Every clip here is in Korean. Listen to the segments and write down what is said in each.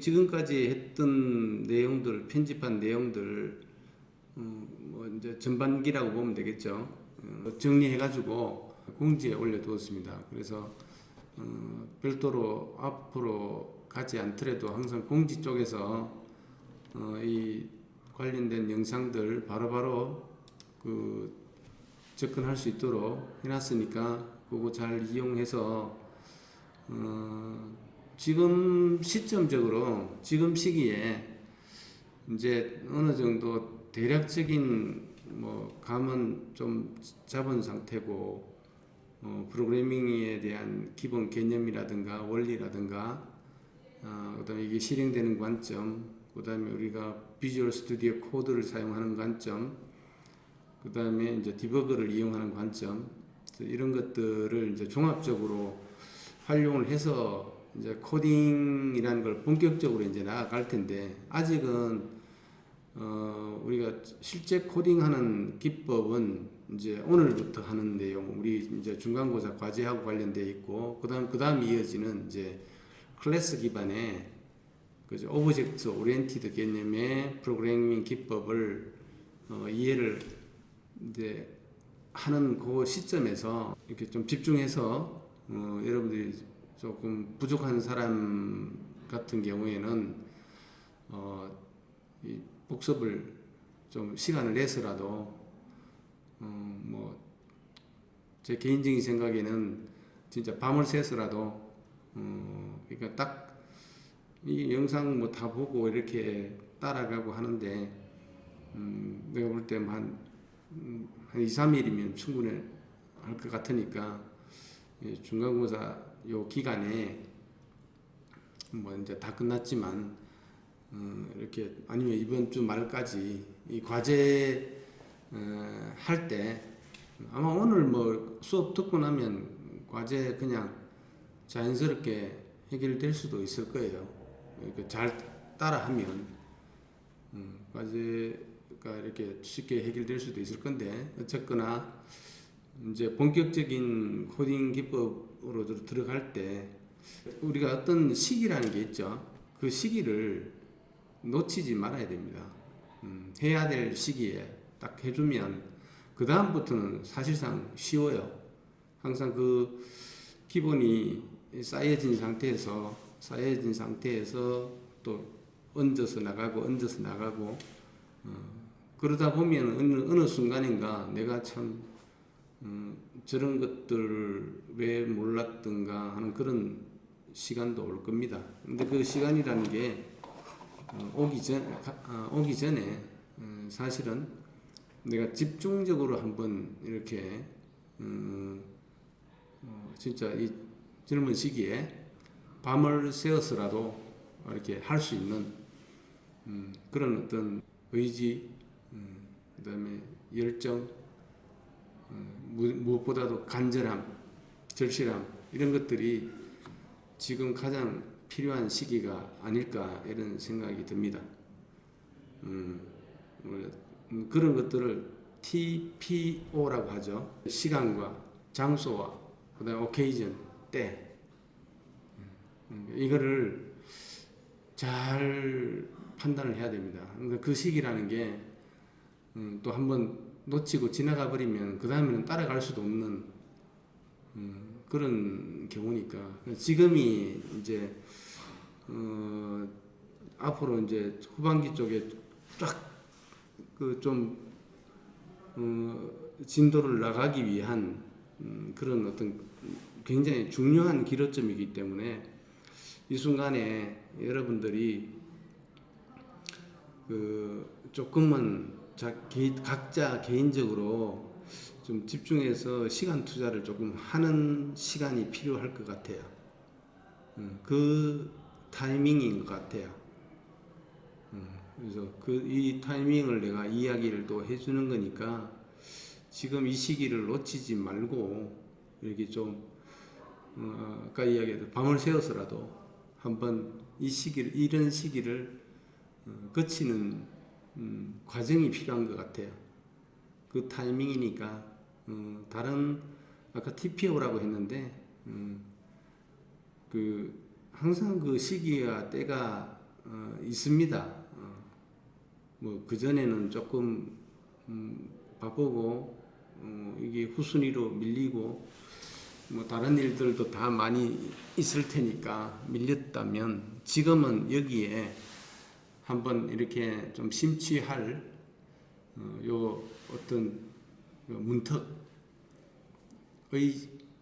지금까지 했던 내용들, 편집한 내용들, 뭐 이제 전반기라고 보면 되겠죠. 정리해가지고 공지에 올려두었습니다. 그래서 별도로 앞으로 가지 않더라도 항상 공지 쪽에서 이 관련된 영상들 바로바로 접근할 수 있도록 해놨으니까 그거 잘 이용해서 지금 시점적으로 지금 시기에 이제 어느 정도 대략적인 뭐 감은 좀 잡은 상태고 프로그래밍에 대한 기본 개념이라든가 원리라든가 그다음에 이게 실행되는 관점, 그다음에 우리가 비주얼 스튜디오 코드를 사용하는 관점, 그다음에 이제 디버거를 이용하는 관점, 이런 것들을 이제 종합적으로 활용을 해서 이제 코딩이라는 걸 본격적으로 이제 나아갈 텐데, 아직은 우리가 실제 코딩하는 기법은 이제 오늘부터 하는 내용, 우리 이제 중간고사 과제하고 관련되어 있고, 그다음 이어지는 이제 클래스 기반의 그죠, 오브젝트 오리엔티드 개념의 프로그래밍 기법을 이해를 이제 하는 그 시점에서 이렇게 좀 집중해서 여러분들이 조금 부족한 사람 같은 경우에는 이 복습을 좀 시간을 내서라도 뭐 제 개인적인 생각에는 진짜 밤을 새서라도 그러니까 딱 이 영상 뭐 다 보고 이렇게 따라가고 하는데 내가 볼 때 한 2, 3일이면 충분히 할 것 같으니까 중간고사 요 기간에 뭐 이제 다 끝났지만 이렇게 아니면 이번 주 말까지 이 과제 할 때 아마 오늘 뭐 수업 듣고 나면 과제 그냥 자연스럽게 해결될 수도 있을 거예요. 잘 따라하면 과제가 이렇게 쉽게 해결될 수도 있을 건데, 어쨌거나 이제 본격적인 코딩 기법으로 들어갈 때 우리가 어떤 시기라는 게 있죠. 그 시기를 놓치지 말아야 됩니다. 해야 될 시기에 딱 해주면 그 다음부터는 사실상 쉬워요. 항상 그 기본이 쌓여진 상태에서 또 얹어서 나가고 그러다 보면 어느 순간인가 내가 참 저런 것들을 왜 몰랐던가 하는 그런 시간도 올 겁니다. 근데 그 시간이라는 게 오기 전에 사실은 내가 집중적으로 한번 이렇게 진짜 이 젊은 시기에 밤을 새워서라도 이렇게 할 수 있는 그런 어떤 의지, 그다음에 열정, 무엇보다도 간절함, 절실함, 이런 것들이 지금 가장 필요한 시기가 아닐까 이런 생각이 듭니다. 그런 것들을 TPO라고 하죠. 시간과 장소와 그다음에 occasion, 때, 이거를 잘 판단을 해야 됩니다. 그 시기라는 게 또 한번 놓치고 지나가 버리면 그 다음에는 따라갈 수도 없는 그런 경우니까, 지금이 이제 앞으로 이제 후반기 쪽에 쫙 그 좀 진도를 나가기 위한 그런 어떤 굉장히 중요한 기로점이기 때문에 이 순간에 여러분들이 조금은 각자 개인적으로 좀 집중해서 시간 투자를 조금 하는 시간이 필요할 것 같아요. 그 타이밍인 것 같아요. 그래서 이 타이밍을 내가 이야기를 또 해주는 거니까 지금 이 시기를 놓치지 말고 이렇게 좀 아까 이야기했던 밤을 새워서라도 한번 이런 시기를 거치는 과정이 필요한 것 같아요. 그 타이밍이니까 다른 아까 TPO라고 했는데 항상 그 시기와 때가 있습니다. 뭐 그전에는 조금 바쁘고 이게 후순위로 밀리고 뭐 다른 일들도 다 많이 있을 테니까 밀렸다면 지금은 여기에 한번 이렇게 좀 심취할 요 어떤 문턱의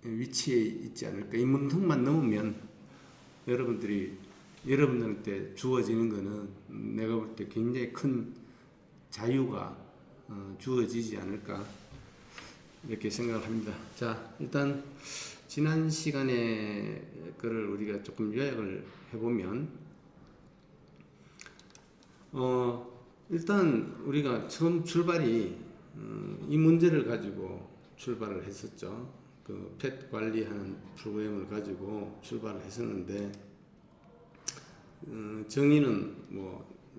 위치에 있지 않을까. 이 문턱만 넘으면 여러분들한테 주어지는 거는 내가 볼 때 굉장히 큰 자유가 주어지지 않을까 이렇게 생각을 합니다. 자, 일단 지난 시간에 거를 우리가 조금 요약을 해보면 일단 우리가 처음 출발이 이 문제를 가지고 출발을 했었죠. 그 펫 관리하는 프로그램을 가지고 출발을 했었는데 정의는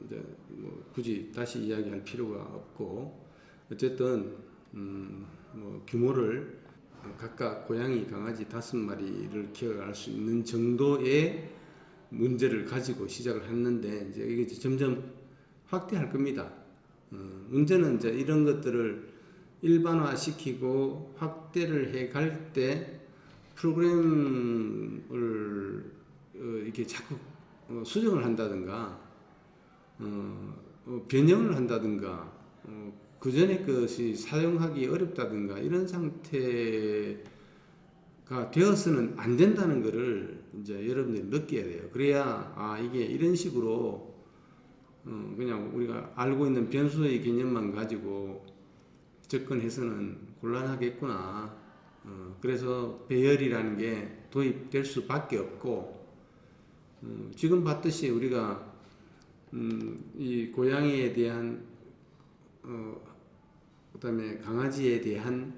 이제 굳이 다시 이야기할 필요가 없고 어쨌든 규모를 각각 고양이, 강아지 5마리를 기억할 수 있는 정도의 문제를 가지고 시작을 했는데 이제 이게 점점 확대할 겁니다. 문제는 이제 이런 것들을 일반화시키고 확대를 해 갈 때 프로그램을 이렇게 자꾸 수정을 한다든가 변형을 한다든가 그 전에 것이 사용하기 어렵다든가 이런 상태가 되어서는 안 된다는 것을 이제 여러분들이 느껴야 돼요. 그래야 이게 이런 식으로 그냥 우리가 알고 있는 변수의 개념만 가지고 접근해서는 곤란하겠구나. 그래서 배열이라는 게 도입될 수밖에 없고 지금 봤듯이 우리가 이 고양이에 대한 그다음에 강아지에 대한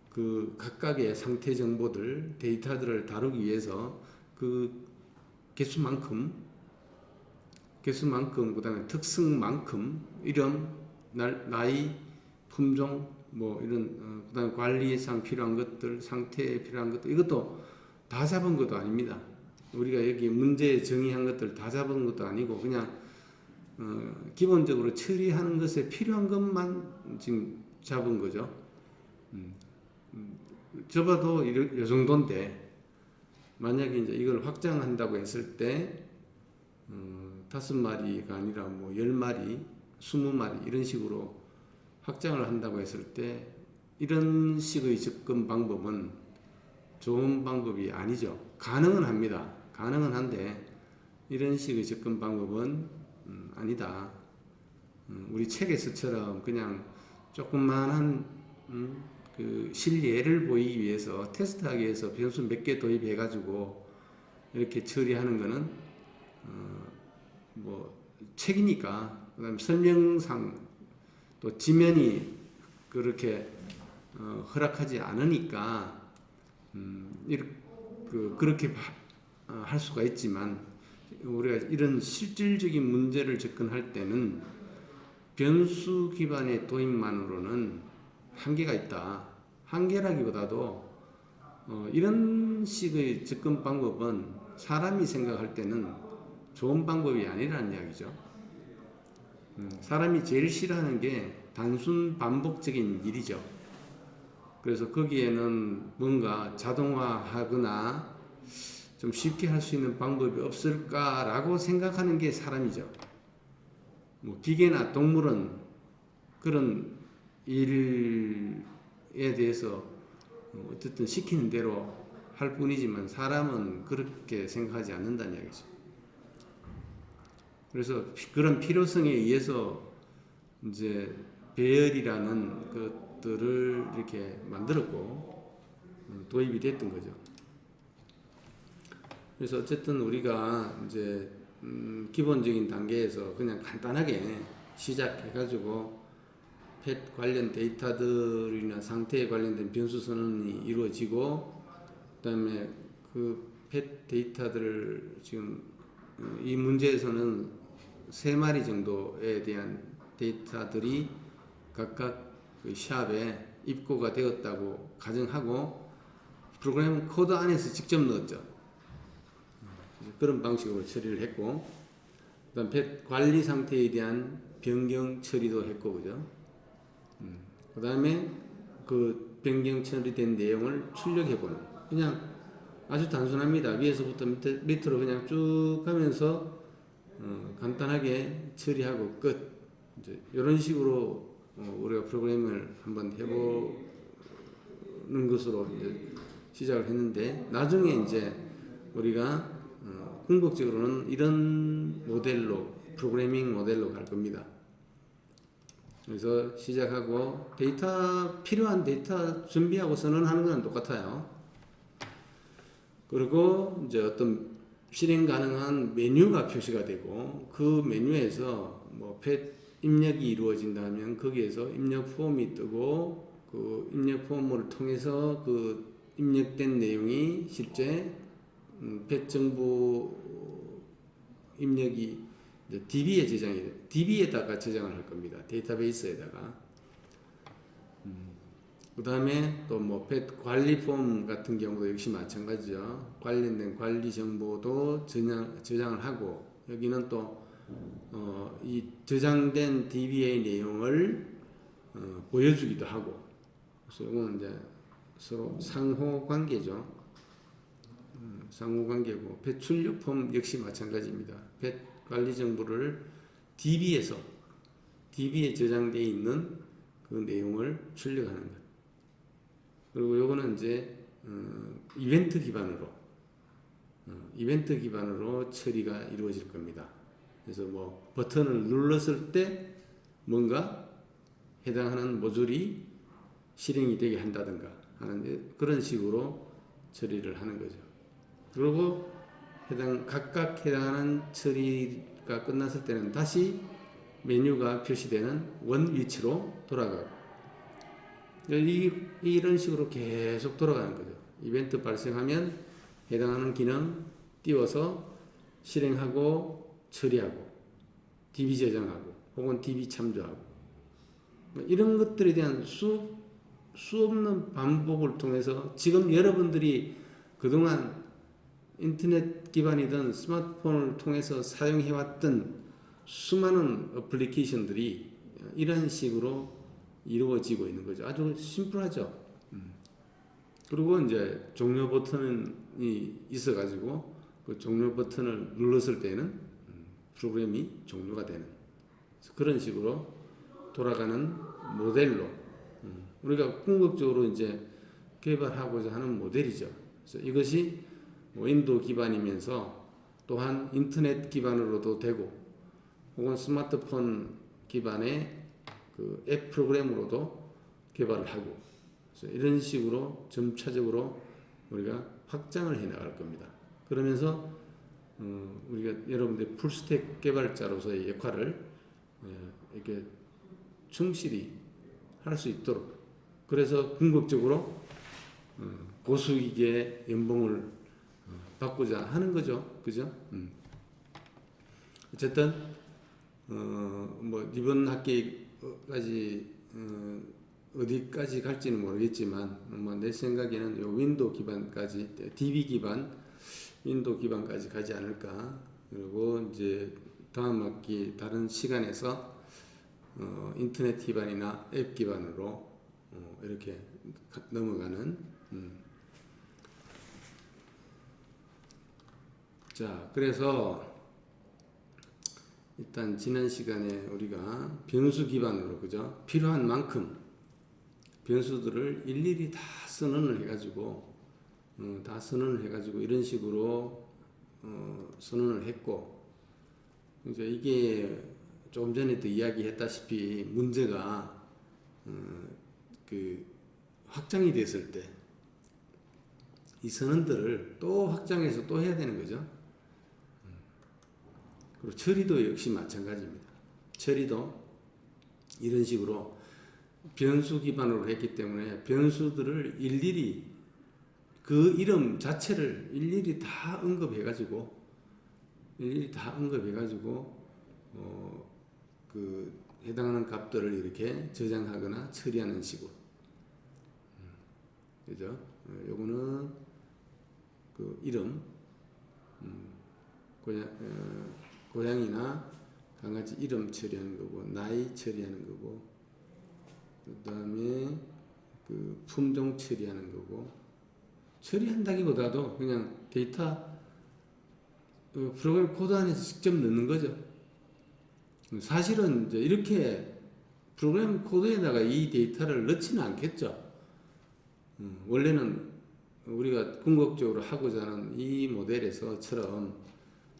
그 각각의 상태 정보들 데이터들을 다루기 위해서 그 개수만큼 그다음에 특성만큼 이름, 나이, 품종 이런 그다음에 관리상 필요한 것들, 상태에 필요한 것들 이것도 다 잡은 것도 아닙니다. 우리가 여기 문제 정의한 것들 다 잡은 것도 아니고 그냥 기본적으로 처리하는 것에 필요한 것만 지금 잡은 거죠. 접어도 이 정도인데 만약에 이제 이걸 확장한다고 했을 때 5마리가 아니라 10마리, 20마리 이런 식으로 확장을 한다고 했을 때 이런 식의 접근 방법은 좋은 방법이 아니죠. 가능은 합니다. 가능은 한데 이런 식의 접근 방법은 아니다. 우리 책에서처럼 그냥 조그만한 그 실예를 보이기 위해서 테스트하기 위해서 변수 몇 개 도입해 가지고 이렇게 처리하는 거는 책이니까 그다음에 설명상 또 지면이 그렇게 허락하지 않으니까 그렇게 할 수가 있지만 우리가 이런 실질적인 문제를 접근할 때는 변수 기반의 도입만으로는 한계가 있다. 한계라기보다도 이런 식의 접근 방법은 사람이 생각할 때는 좋은 방법이 아니라는 이야기죠. 사람이 제일 싫어하는 게 단순 반복적인 일이죠. 그래서 거기에는 뭔가 자동화하거나 좀 쉽게 할 수 있는 방법이 없을까라고 생각하는 게 사람이죠. 기계나 동물은 그런 일에 대해서 어쨌든 시키는 대로 할 뿐이지만 사람은 그렇게 생각하지 않는다는 이야기죠. 그래서 그런 필요성에 의해서 이제 배열이라는 것들을 이렇게 만들었고 도입이 됐던 거죠. 그래서 어쨌든 우리가 이제 기본적인 단계에서 그냥 간단하게 시작해가지고 펫 관련 데이터들이나 상태에 관련된 변수 선언이 이루어지고 그다음에 그 펫 데이터들을 지금 이 문제에서는 3마리 정도에 대한 데이터들이 각각 그 샵에 입고가 되었다고 가정하고 프로그램 코드 안에서 직접 넣었죠. 그런 방식으로 처리를 했고 그다음 펫 관리 상태에 대한 변경 처리도 했고, 그죠? 그다음에 그 변경 처리된 내용을 출력해보는, 그냥 아주 단순합니다. 위에서부터 밑으로 그냥 쭉 가면서 간단하게 처리하고 끝. 이제 이런 식으로 우리가 프로그램을 한번 해보는 것으로 이제 시작을 했는데, 나중에 이제 우리가 궁극적으로는 이런 모델로, 프로그래밍 모델로 갈 겁니다. 그래서 시작하고 필요한 데이터 준비하고 선언하는 건 똑같아요. 그리고 이제 어떤 실행 가능한 메뉴가 표시가 되고, 그 메뉴에서 뭐 펫 입력이 이루어진다면 거기에서 입력 폼이 뜨고, 그 입력 폼을 통해서 그 입력된 내용이 실제 펫 정보 입력이 DB에다가 저장을 할 겁니다. 데이터베이스에다가. 그 다음에 또 뭐 펫 관리 폼 같은 경우도 역시 마찬가지죠. 관련된 관리 정보도 저장을 하고, 여기는 또 이 저장된 DB의 내용을 보여주기도 하고, 그래서 이거는 이제 서로 상호 관계죠. 상호 관계고, 펫 출력 폼 역시 마찬가지입니다. 펫 관리 정보를 DB에 저장되어 있는 그 내용을 출력하는 것. 그리고 요거는 이제 이벤트 기반으로 처리가 이루어질 겁니다. 그래서 뭐 버튼을 눌렀을 때 뭔가 해당하는 모듈이 실행이 되게 한다든가 하는 그런 식으로 처리를 하는 거죠. 그리고 각각 해당하는 처리가 끝났을 때는 다시 메뉴가 표시되는 원 위치로 돌아가고, 이런 식으로 계속 돌아가는 거죠. 이벤트 발생하면 해당하는 기능 띄워서 실행하고 처리하고 DB 저장하고 혹은 DB 참조하고, 이런 것들에 대한 수 없는 반복을 통해서 지금 여러분들이 그동안 인터넷 기반이든 스마트폰을 통해서 사용해왔던 수많은 어플리케이션들이 이런 식으로 이루어지고 있는 거죠. 아주 심플하죠. 그리고 이제 종료 버튼이 있어가지고 그 종료 버튼을 눌렀을 때는 프로그램이 종료가 되는 그런 식으로 돌아가는 모델로 우리가 궁극적으로 이제 개발하고자 하는 모델이죠. 그래서 이것이 윈도우 기반이면서 또한 인터넷 기반으로도 되고, 혹은 스마트폰 기반의 그 앱 프로그램으로도 개발을 하고, 그래서 이런 식으로 점차적으로 우리가 확장을 해 나갈 겁니다. 그러면서 우리가 여러분들 풀스택 개발자로서의 역할을 이렇게 충실히 할 수 있도록, 그래서 궁극적으로 고수익의 연봉을 받고자 하는 거죠. 그죠? 어쨌든 뭐 이번 학기까지 어디까지 갈지는 모르겠지만, 내 생각에는 요 윈도우 기반까지, DB 기반 윈도우 기반까지 가지 않을까. 그리고 이제 다음 학기 다른 시간에서 인터넷 기반이나 앱 기반으로 이렇게 넘어가는. 자, 그래서 일단 지난 시간에 우리가 변수 기반으로, 그죠? 필요한 만큼 변수들을 일일이 다 선언을 해가지고 이런 식으로 선언을 했고, 이제 이게 조금 전에도 이야기했다시피 문제가 그 확장이 됐을 때 이 선언들을 또 확장해서 또 해야 되는 거죠. 그리고 처리도 역시 마찬가지입니다. 처리도 이런 식으로 변수 기반으로 했기 때문에 변수들을 일일이 그 이름 자체를 일일이 다 언급해가지고 그 해당하는 값들을 이렇게 저장하거나 처리하는 식으로. 그죠? 요거는 그 이름, 고양이나 강아지 이름 처리하는 거고, 나이 처리하는 거고, 그 다음에 그 품종 처리하는 거고, 처리한다기보다도 그냥 데이터 프로그램 코드 안에서 직접 넣는 거죠. 사실은 이제 이렇게 프로그램 코드에다가 이 데이터를 넣지는 않겠죠. 원래는 우리가 궁극적으로 하고자 하는 이 모델에서처럼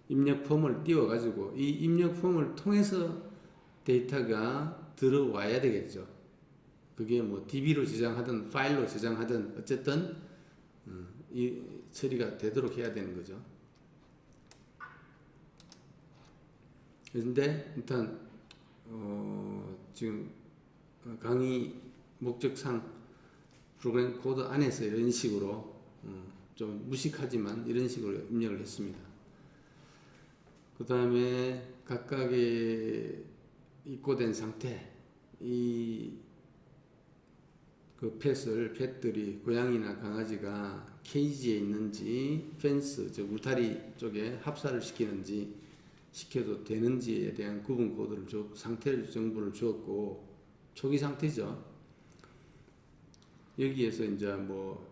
입력 폼을 띄워가지고 이 입력 폼을 통해서 데이터가 들어와야 되겠죠. 그게 뭐 DB로 저장하든 파일로 저장하든 어쨌든 이 처리가 되도록 해야 되는 거죠. 그런데 일단 지금 강의 목적상 프로그램 코드 안에서 이런 식으로 좀 무식하지만 이런 식으로 입력을 했습니다. 그 다음에 각각의 입고된 상태, 그 펫들이 고양이나 강아지가 케이지에 있는지 펜스, 즉 울타리 쪽에 합사를 시켜도 되는지에 대한 구분 코드를 상태 정보를 주었고, 초기 상태죠. 여기에서 이제 뭐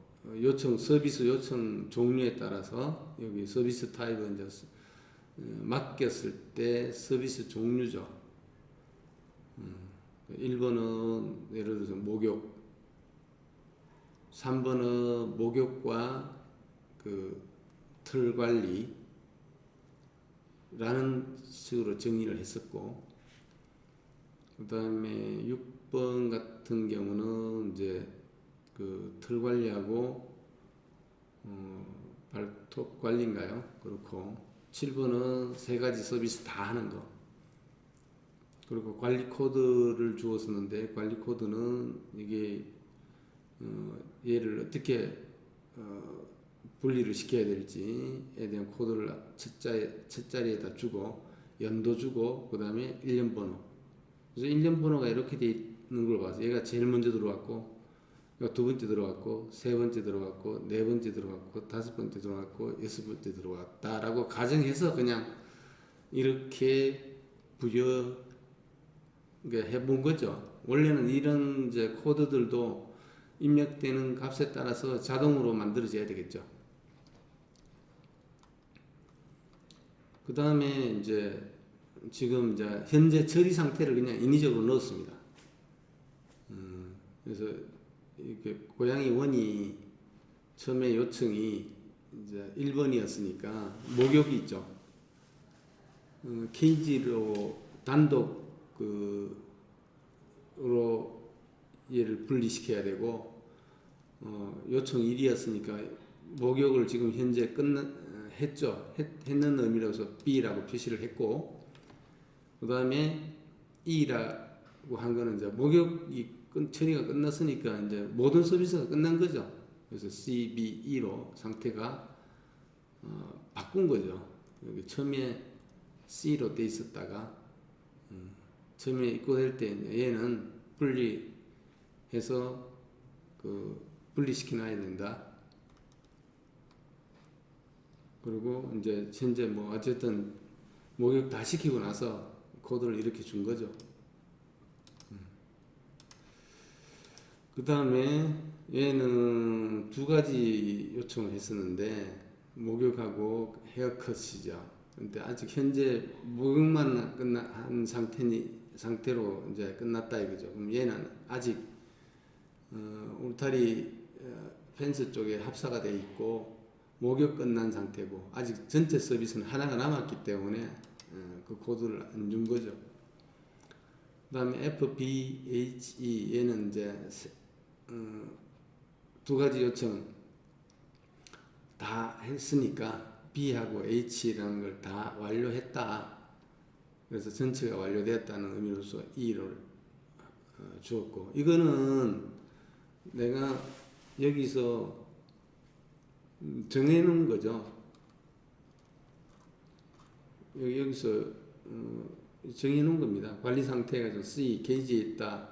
서비스 요청 종류에 따라서 여기 서비스 타입은 이제 맡겼을 때 서비스 종류죠. 1번은 예를 들어서 목욕, 3번은 목욕과 그 털 관리라는 식으로 정의를 했었고, 그 다음에 6번 같은 경우는 이제 그 털 관리하고 발톱 관리인가요? 그렇고 7번은 세 가지 서비스 다 하는 거. 그리고 관리 코드를 주었었는데 관리 코드는 이게 얘를 어떻게 분리를 시켜야 될지에 대한 코드를 첫 자리에다 주고 연도 주고 그 다음에 일련 번호. 그래서 일련 번호가 이렇게 돼 있는 걸 봐서 얘가 제일 먼저 들어왔고, 두 번째 들어왔고, 세 번째 들어왔고, 네 번째 들어왔고, 다섯 번째 들어왔고, 여섯 번째 들어왔다라고 가정해서 그냥 이렇게 해본 거죠. 원래는 이런 이제 코드들도 입력되는 값에 따라서 자동으로 만들어져야 되겠죠. 그 다음에 이제 지금 이제 현재 처리 상태를 그냥 인위적으로 넣었습니다. 그래서 이렇게 고양이 원이 처음에 요청이 이제 1번이었으니까 목욕이 있죠. 케이지로 단독 으로 얘를 분리시켜야 되고, 요청 1이었으니까 목욕을 지금 현재 했는 의미로서 B라고 표시를 했고, 그 다음에 E라고 한 거는 이제 목욕이 처리가 끝났으니까 이제 모든 서비스가 끝난 거죠. 그래서 C, B, E로 상태가 바꾼 거죠. 여기 처음에 C로 돼 있었다가 처음에 입고될 때 얘는 분리해서 분리시켜 놔야 된다. 그리고 이제 현재 뭐 어쨌든 목욕 다 시키고 나서 코드를 이렇게 준 거죠. 그 다음에 얘는 두 가지 요청을 했었는데 목욕하고 헤어컷이죠. 근데 아직 현재 목욕만 한 상태로 이제 끝났다 이거죠. 그럼 얘는 아직 울타리 펜스 쪽에 합사가 되어 있고 목욕 끝난 상태고 아직 전체 서비스는 하나가 남았기 때문에 그 코드를 안 준 거죠. 그 다음에 FBHE 얘는 이제 두 가지 요청 다 했으니까 B하고 H라는 걸 다 완료했다. 그래서 전체가 완료되었다는 의미로서 E를 주었고, 이거는 내가 여기서 정해놓은 거죠. 여기서 정해놓은 겁니다. 관리 상태가 C, 게이지에 있다.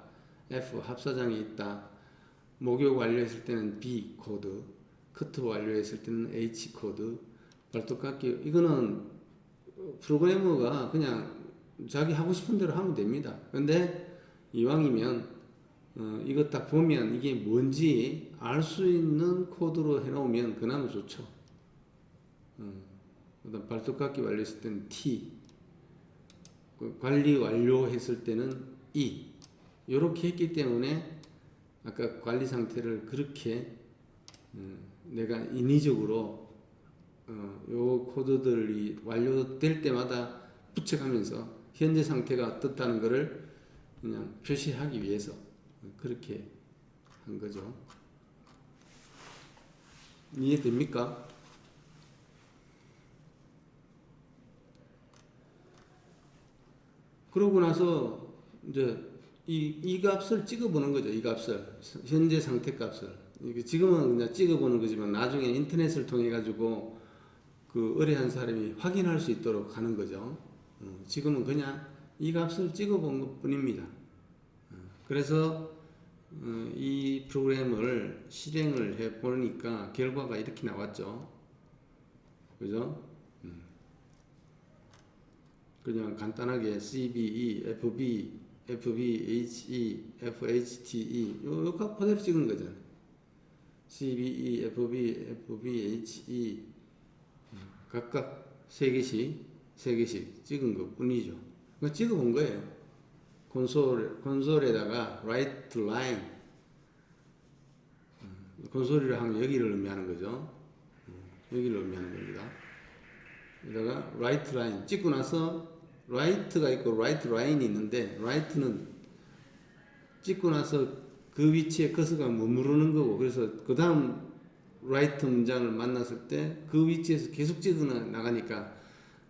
F, 합사장에 있다. 목욕 완료했을 때는 B 코드, 커트 완료했을 때는 H 코드, 발톱 깎기. 이거는 프로그래머가 그냥 자기 하고 싶은 대로 하면 됩니다. 근데 이왕이면 이거 딱 보면 이게 뭔지 알 수 있는 코드로 해놓으면 그나마 좋죠. 그다음 발톱깎이 완료했을 때는 T, 관리 완료했을 때는 E. 이렇게 했기 때문에 아까 관리 상태를 그렇게 내가 인위적으로 요 코드들이 완료될 때마다 붙여가면서 현재 상태가 어떻다는 것을 그냥 표시하기 위해서 그렇게 한 거죠. 이해됩니까? 그러고 나서 이제 이 값을 찍어보는 거죠. 이 값을 현재 상태 값을 지금은 그냥 찍어보는 거지만 나중에 인터넷을 통해 가지고 그 의뢰한 사람이 확인할 수 있도록 하는 거죠. 지금은 그냥 이 값을 찍어본 것 뿐입니다. 그래서 이 프로그램을 실행을 해 보니까 결과가 이렇게 나왔죠. 그죠? 그냥 간단하게 CBE, FB, FBHE, FHTE 요 값 그대로 찍은 거잖아요. CBE, FB, FBHE 각각 3개씩 찍은 것 뿐이죠. 찍어 본 거예요. 콘솔에다가 write line 콘솔이라 하면 여기를 의미하는 거죠. 여기를 의미하는 겁니다. 여기다가 write line 찍고 나서 write가 있고 write line이 있는데 write는 찍고 나서 그 위치에 커서가 머무르는 거고 그래서 그 다음 write 문장을 만났을 때 그 위치에서 계속 찍어 나가니까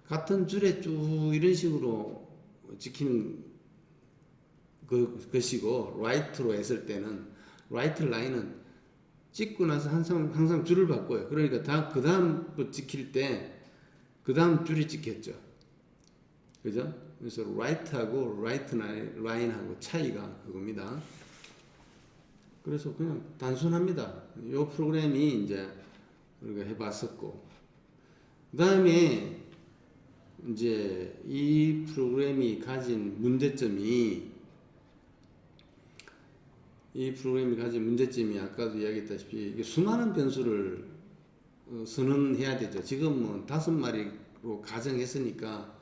같은 줄에 쭉 이런 식으로 찍히는 것이고 write로 했을 때는 write line은 찍고 나서 항상 줄을 바꿔요. 그러니까 그 다음 찍힐 때 그 다음 줄이 찍혔죠. 그죠? 그래서 write하고 write line하고 차이가 그겁니다. 그래서 그냥 단순합니다. 이 프로그램이 이제 우리가 해봤었고, 그 다음에 이제 이 프로그램이 가진 문제점이 아까도 이야기했다시피 이게 수많은 변수를 선언해야 되죠. 지금 뭐 5마리로 가정했으니까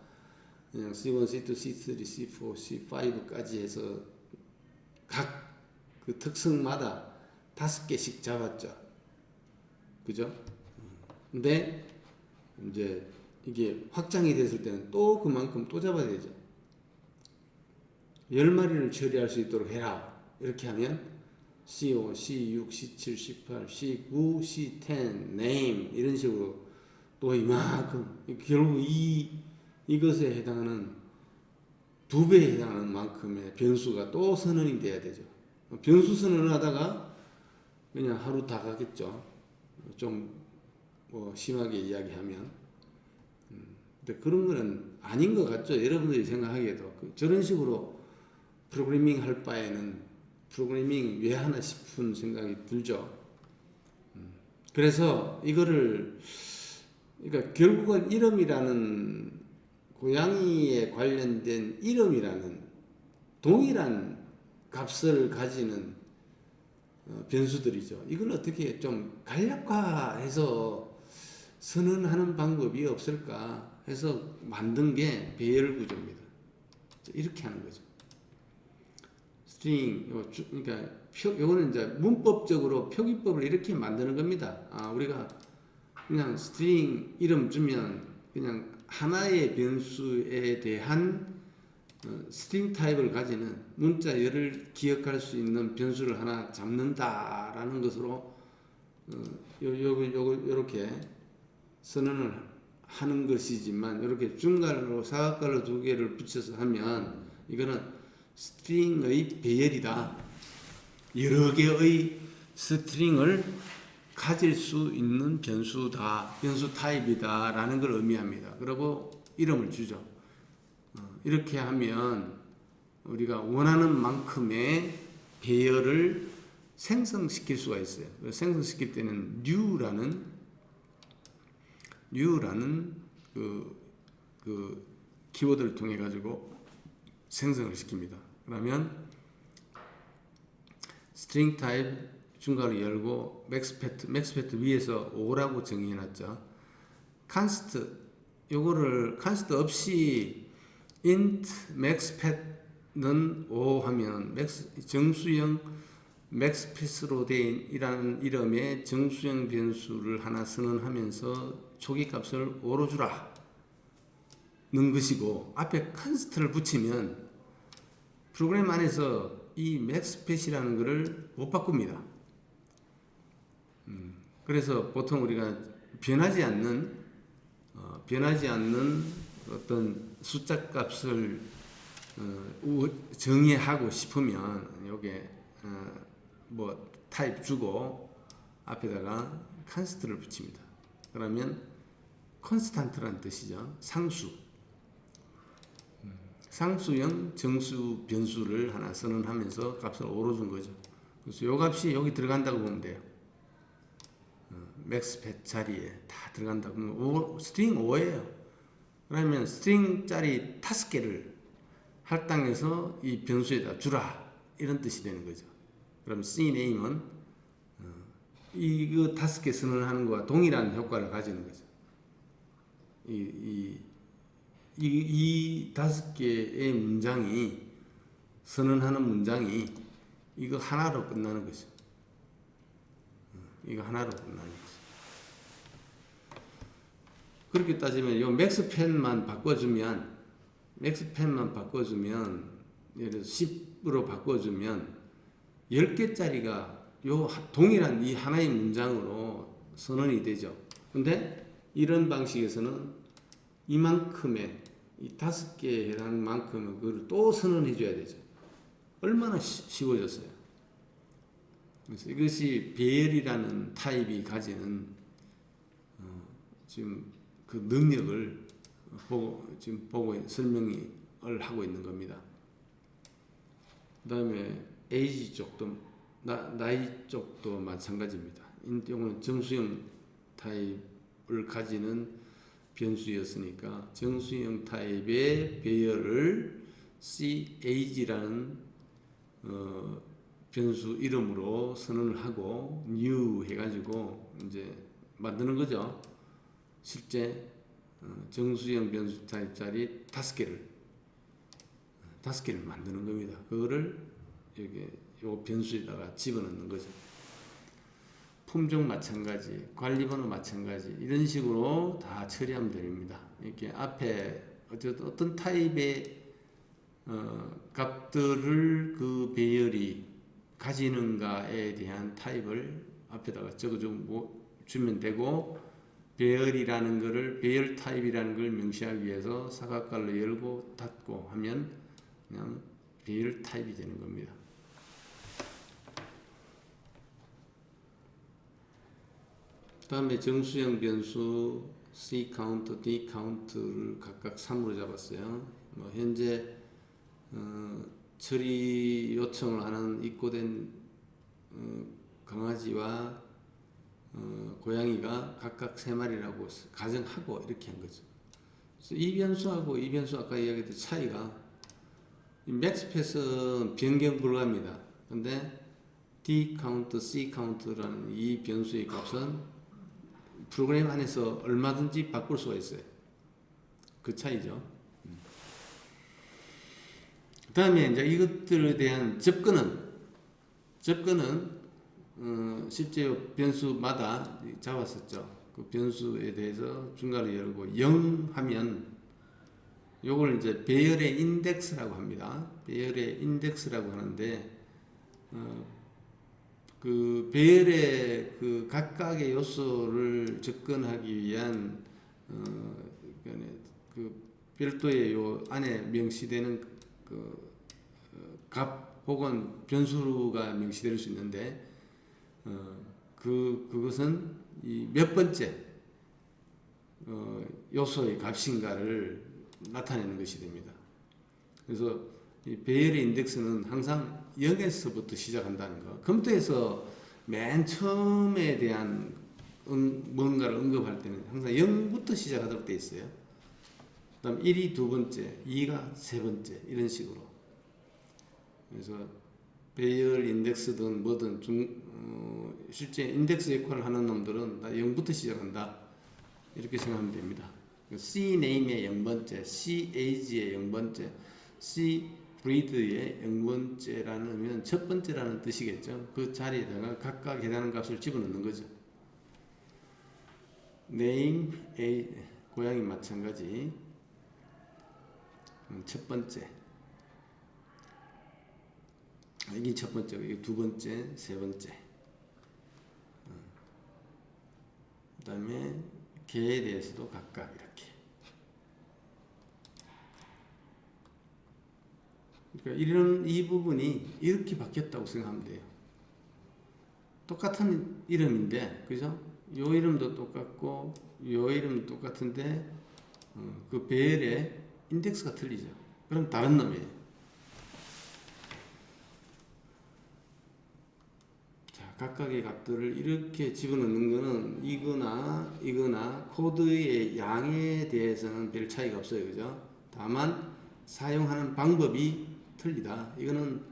그냥 C1, C2, C3, C4, C5까지 해서 각 그 특성마다 5개씩 잡았죠. 그죠? 근데 이제 이게 확장이 됐을 때는 또 그만큼 또 잡아야 되죠. 10마리를 처리할 수 있도록 해라. 이렇게 하면 C5, C6, C7, C8, C9, C10, name 이런 식으로 또 이만큼 결국 이것에 해당하는 2배에 해당하는 만큼의 변수가 또 선언이 돼야 되죠. 변수 선언을 하다가 그냥 하루 다 가겠죠. 좀 뭐 심하게 이야기하면. 근데 그런 거는 아닌 것 같죠. 여러분들이 생각하기에도 저런 식으로 프로그래밍 할 바에는 프로그래밍 왜 하나 싶은 생각이 들죠. 그래서 그러니까 결국은 이름이라는 고양이에 관련된 이름이라는 동일한 값을 가지는 변수들이죠. 이걸 어떻게 좀 간략화해서 선언하는 방법이 없을까 해서 만든 게 배열 구조입니다. 이렇게 하는 거죠. 스트링, 그러니까 요거는 이제 문법적으로 표기법을 이렇게 만드는 겁니다. 우리가 그냥 스트링 이름 주면 그냥 하나의 변수에 대한 스트링 타입을 가지는 문자열을 기억할 수 있는 변수를 하나 잡는다라는 것으로 요렇게 선언을 하는 것이지만 이렇게 중괄호, 사각괄호 2개를 붙여서 하면 이거는 스트링의 배열이다. 여러 개의 스트링을 가질 수 있는 변수다, 변수 타입이다 라는 걸 의미합니다. 그리고 이름을 주죠. 이렇게 하면 우리가 원하는 만큼의 배열을 생성시킬 수가 있어요. 생성시킬 때는 new라는 그 그 키워드를 통해 가지고 생성을 시킵니다. 그러면 스트링 타입 중괄호 열고 맥스패트 위에서 5라고 정의해놨죠. 컨스트 요거를 컨스트 없이 int maxpat는 5 하면 정수형 maxpat로 된 이라는 이름의 정수형 변수를 하나 선언하면서 초기 값을 5로 주라 는 것이고, 앞에 컨스트를 붙이면 프로그램 안에서 이 maxpat이라는 것을 못 바꿉니다. 그래서 보통 우리가 변하지 않는 어떤 숫자 값을 정의하고 싶으면 요게 뭐 타입 주고 앞에다가 컨스트를 붙입니다. 그러면 컨스탄트라는 뜻이죠. 상수형 정수 변수를 하나 선언하면서 값을 5로 준 거죠. 그래서 요 값이 여기 들어간다고 보면 돼요. 맥스팻 자리에 다 들어간다고 보면 스트링 5예요. 그러면 스트링 짜리 5개를 할당해서 이 변수에다 주라 이런 뜻이 되는 거죠. 그럼 cname은 이거 5개 선언하는 것과 동일한 효과를 가지는 거죠. 이 5개의 문장이 선언하는 문장이 이거 하나로 끝나는 거죠. 이거 하나로 끝나는 거죠. 그렇게 따지면 이 맥스펜만 바꿔주면 예를 들어서 10으로 바꿔주면 10개짜리가 요 동일한 이 하나의 문장으로 선언이 되죠. 근데 이런 방식에서는 이만큼의 이 5개에 해당하는 만큼은 그걸 또 선언해 줘야 되죠. 얼마나 쉬워졌어요. 그래서 이것이 배열이라는 타입이 가지는 지금 그 능력을 지금 보고 설명을 하고 있는 겁니다. 그 다음에 에이지 쪽도 나이 쪽도 마찬가지입니다. 이거는 정수형 타입을 가지는 변수였으니까 정수형 타입의 배열을 cage라는 변수 이름으로 선언을 하고 new 해가지고 이제 만드는 거죠. 실제 정수형 변수 타입짜리 5개를 만드는 겁니다. 그거를 여기 요 변수에다가 집어넣는 거죠. 품종 마찬가지, 관리번호 마찬가지, 이런 식으로 다 처리하면 됩니다. 이렇게 앞에 어떤 타입의 값들을 그 배열이 가지는가에 대한 타입을 앞에다가 적어주면 되고, 배열이라는 것을 배열 타입이라는 걸 명시하기 위해서 사각괄호 열고 닫고 하면 그냥 배열 타입이 되는 겁니다. 다음에 정수형 변수 cCount, dCount를 각각 3으로 잡았어요. 현재 처리 요청을 하는 입고된 강아지와 고양이가 각각 3마리라고 가정하고 이렇게 한 거죠. 그래서 이 변수하고 이 변수 아까 이야기했던 차이가, 맥스팻은 변경 불가합니다. 근데 dCount, cCount라는 이 변수의 값은 프로그램 안에서 얼마든지 바꿀 수가 있어요. 그 차이죠. 그 다음에 이제 이것들에 대한 접근은 실제 변수마다 잡았었죠. 그 변수에 대해서 중괄호 열고 0 하면 요걸 이제 배열의 인덱스라고 합니다. 배열의 인덱스라고 하는데 그 배열의 그 각각의 요소를 접근하기 위한 그 별도의 요 안에 명시되는 그 값 혹은 변수가 명시될 수 있는데 그것은 이 몇 번째 요소의 값인가를 나타내는 것이 됩니다. 그래서 이 배열의 인덱스는 항상 0에서부터 시작한다는 거. 컴퓨터에서 맨 처음에 대한 뭔가를 언급할 때는 항상 0부터 시작하도록 되어 있어요. 그다음 1이 두 번째, 2가 세 번째 이런 식으로. 그래서 배열 인덱스든 뭐든 실제 인덱스 역할을 하는 놈들은 다 0부터 시작한다. 이렇게 생각하면 됩니다. C name의 0번째, C age의 0번째, C breed의 0번째라는 의미는 첫 번째라는 뜻이겠죠. 그 자리에다가 각각 해당하는 값을 집어넣는 거죠. name, a, 고양이 마찬가지. 첫 번째. 이게 첫 번째, 이게 두 번째, 세 번째. 그 다음에 개에 대해서도 각각 이렇게. 그러니까 이 부분이 이렇게 바뀌었다고 생각하면 돼요. 똑같은 이름인데, 그죠? 요 이름도 똑같고, 요 이름도 똑같은데, 그 배열의 인덱스가 틀리죠. 그럼 다른 놈이에요. 자, 각각의 값들을 이렇게 집어넣는 거는 이거나 코드의 양에 대해서는 별 차이가 없어요. 그죠? 다만 사용하는 방법이 틀리다. 이거는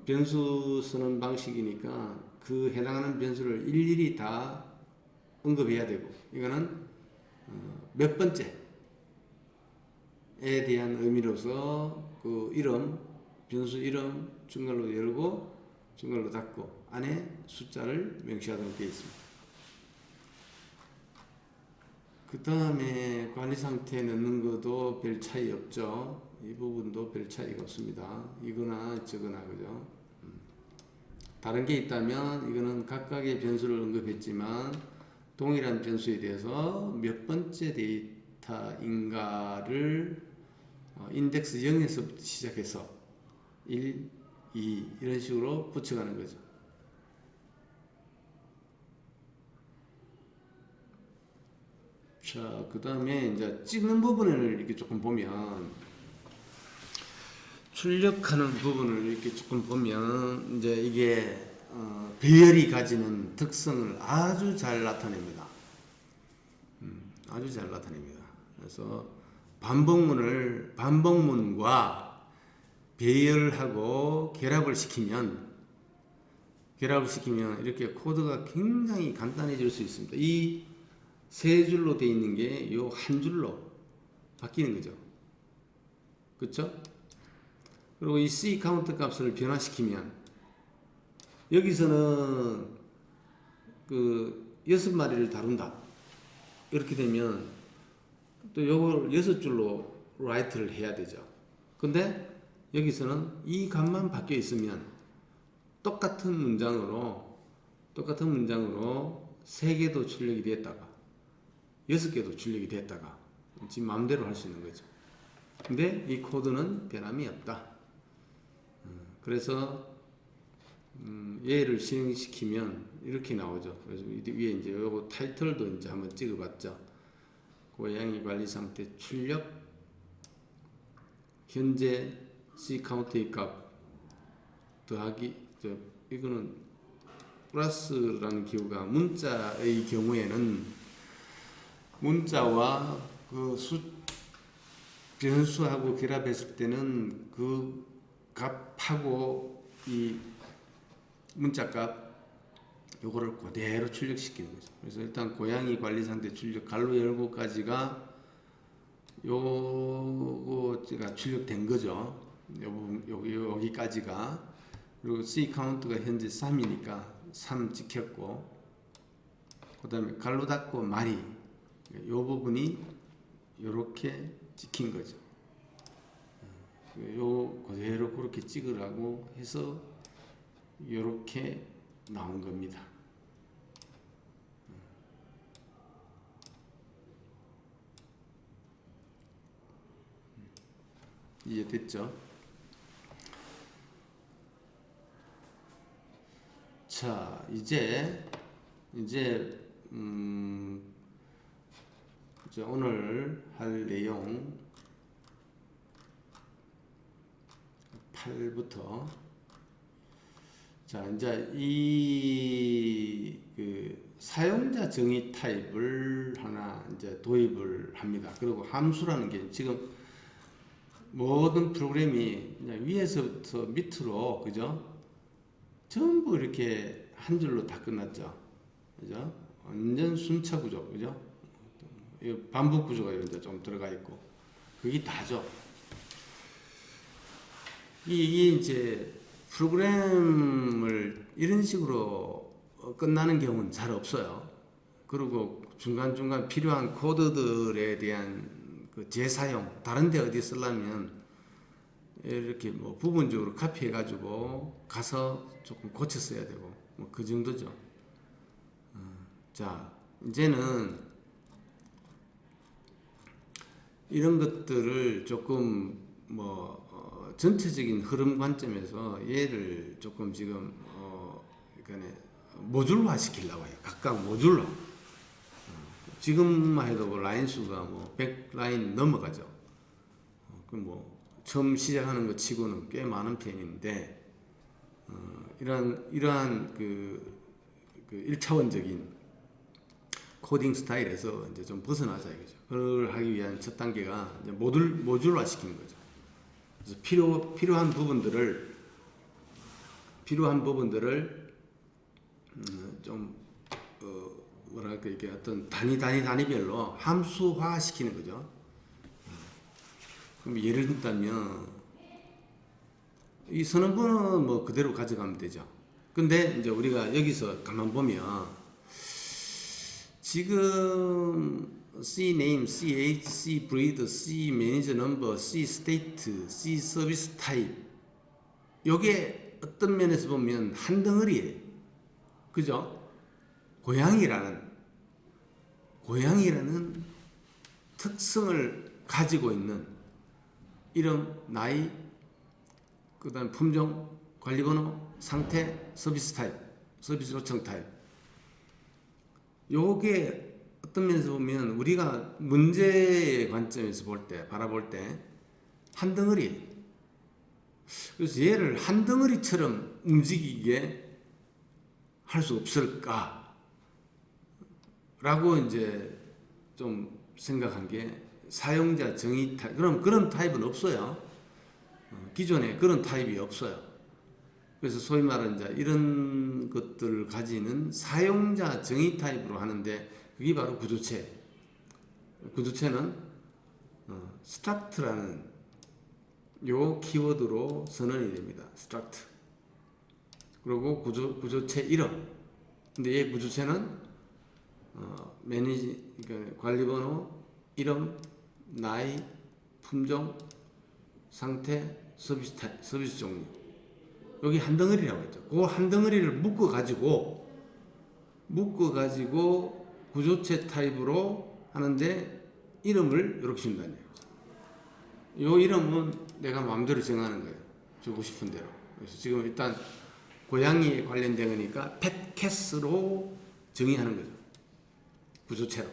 변수 쓰는 방식이니까 그 해당하는 변수를 일일이 다 언급해야 되고, 이거는 몇 번째에 대한 의미로서 그 이름, 변수 이름 중괄호 열고 중괄호 닫고 안에 숫자를 명시하도록 되어 있습니다. 그 다음에 관리 상태 넣는 것도 별 차이 없죠. 이 부분도 별 차이가 없습니다. 이거나 저거나, 그죠? 다른 게 있다면 이거는 각각의 변수를 언급했지만 동일한 변수에 대해서 몇 번째 데이터인가를 인덱스 0에서부터 시작해서 1, 2 이런 식으로 붙여가는 거죠. 자, 그 다음에 이제 찍는 부분을 이렇게 조금 보면, 출력하는 부분을 이렇게 조금 보면, 이제 이게 배열이 가지는 특성을 아주 잘 나타냅니다. 아주 잘 나타냅니다. 그래서 반복문과 배열하고 결합을 시키면 이렇게 코드가 굉장히 간단해질 수 있습니다. 이 세 줄로 되어 있는 게 요 한 줄로 바뀌는 거죠. 그렇죠? 그리고 이 C 카운트 값을 변화시키면 여기서는 그 6마리를 다룬다. 이렇게 되면 또 요걸 6줄로 라이트를 해야 되죠. 근데 여기서는 이 값만 바뀌어 있으면 똑같은 문장으로 3개도 출력이 됐다가 6개도 출력이 됐다가 지금 마음대로 할 수 있는 거죠. 근데 이 코드는 변함이 없다. 그래서 얘를 실행시키면 이렇게 나오죠. 그래서 위에 이제 요거 타이틀도 이제 한번 찍어봤죠. 고양이 관리 상태 출력 현재 C 카운트의 값 더하기 이거는 플러스라는 기호가 문자의 경우에는 문자와 그 변수하고 결합했을 때는 그 값하고 이 문자 값 요거를 그대로 출력시키는 거죠. 그래서 일단 고양이 관리 상태 출력 갈로 열고까지가 요거가 출력된 거죠. 여기까지가. 그리고 C 카운트가 현재 3이니까 3 찍혔고, 그 다음에 갈로 닫고 말이 요 부분이 요렇게 찍힌 거죠. 요 그대로 그렇게 찍으라고 해서 요렇게 나온 겁니다. 이해됐죠? 자, 이제 오늘 할 내용 8부터 자, 이제 이 사용자 정의 타입을 하나 이제 도입을 합니다. 그리고 함수라는 게 지금 모든 프로그램이 그냥 위에서부터 밑으로 그죠? 전부 이렇게 한 줄로 다 끝났죠. 그죠? 완전 순차 구조, 그죠? 반복 구조가 이제 좀 들어가 있고, 그게 다죠. 이게 이제 프로그램을 이런 식으로 끝나는 경우는 잘 없어요. 그리고 중간중간 필요한 코드들에 대한 그 재사용, 다른 데 어디 쓰려면 이렇게 뭐 부분적으로 카피해 가지고 가서 조금 고쳐 써야 되고 뭐 그 정도죠. 자, 이제는 이런 것들을 조금 뭐 전체적인 흐름 관점에서 얘를 조금 지금 그러니까 모듈화 시키려고 해요. 각각 모듈화. 지금만 해도 뭐 라인 수가 뭐 100라인 넘어가죠. 그 뭐 처음 시작하는 것 치고는 꽤 많은 편인데 이러한 그 1차원적인 코딩 스타일에서 이제 좀 벗어나자 이거죠. 그걸 하기 위한 첫 단계가 이제 모듈화 시키는 거죠. 그래서 필요한 부분들을 좀 뭐랄까 이게 어떤 단위별로 함수화 시키는 거죠. 그럼 예를 들자면 이 선언번호는 뭐 그대로 가져가면 되죠. 근데 이제 우리가 여기서 가만 보면 지금 C name, C age, C breed, C manager number, C state, C service type 요게 어떤 면에서 보면 한 덩어리예요. 그죠? 고양이라는 특성을 가지고 있는 이름, 나이, 그 다음 품종, 관리번호, 상태, 서비스 타입, 서비스 요청 타입. 요게 어떤 면에서 보면 우리가 문제의 관점에서 바라볼 때 한 덩어리. 그래서 얘를 한 덩어리처럼 움직이게 할 수 없을까? 라고 이제 좀 생각한 게 사용자 정의 타입. 그런 타입은 없어요. 기존에 그런 타입이 없어요. 그래서 소위 말하는 이제 이런 것들을 가지는 사용자 정의 타입으로 하는데 그게 바로 구조체. 구조체는 struct라는 요 키워드로 선언이 됩니다. struct. 그리고 구조체 이름. 근데 이 구조체는 그러니까 관리번호, 이름, 나이, 품종, 상태, 서비스 종류. 여기 한 덩어리라고 했죠. 그 한 덩어리를 묶어가지고 구조체 타입으로 하는데 이름을 이렇게 준다는 얘기죠. 이 이름은 내가 마음대로 정하는 거예요. 주고 싶은 대로. 그래서 지금 일단 고양이에 관련된 거니까 펫캣으로 정의하는 거죠. 구조체로.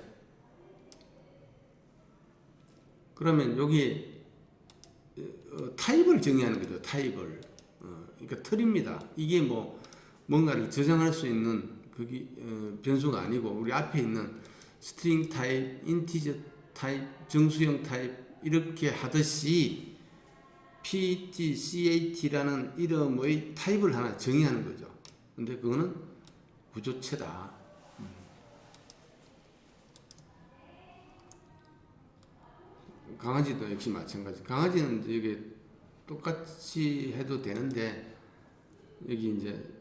그러면 여기 타입을 정의하는 거죠. 타입을. 그러니까 틀입니다. 이게 뭐 뭔가를 저장할 수 있는 그게 변수가 아니고 우리 앞에 있는 스트링 타입, 인티저 타입, 정수형 타입 이렇게 하듯이 PT, CAT라는 이름의 타입을 하나 정의하는 거죠. 근데 그거는 구조체다. 강아지도 역시 마찬가지. 강아지는 이게 똑같이 해도 되는데 여기 이제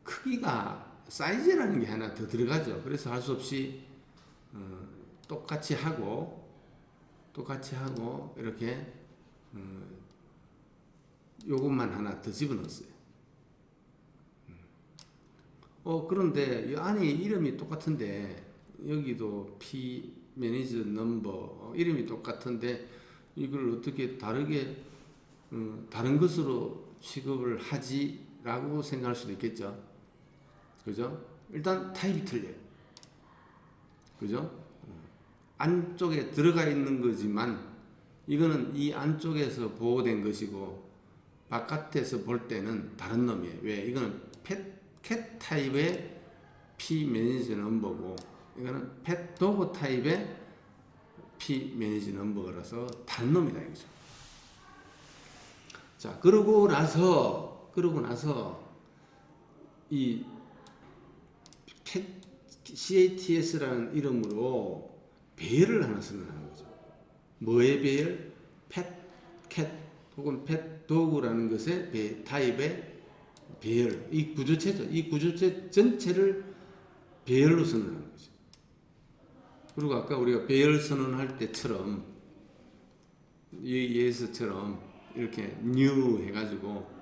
크기가 사이즈라는 게 하나 더 들어가죠. 그래서 할 수 없이 똑같이 하고 이렇게 요것만 하나 더 집어넣었어요. 그런데 이 안에 이름이 똑같은데 여기도 P 매니저 넘버 이름이 똑같은데 이걸 어떻게 다르게 다른 것으로 취급을 하지라고 생각할 수도 있겠죠. 그죠? 일단 타입이 틀려요. 그죠? 안쪽에 들어가 있는 거지만 이거는 이 안쪽에서 보호된 것이고 바깥에서 볼 때는 다른 놈이에요. 왜? 이거는 캣 타입의 P 매니저 넘버고, 이거는 펫 도그 타입의 P 매니저 넘버라서 단놈이다 이거죠. 자, 그러고 나서 이 CATS라는 이름으로 배열을 하나 선언하는 거죠. 뭐의 배열? 펫, 캣 혹은 펫 도그라는 것의 타입의 배열, 이 구조체죠. 이 구조체 전체를 배열로 선언하는 거죠. 그리고 아까 우리가 배열 선언할 때처럼 예에서처럼 이렇게 new 해가지고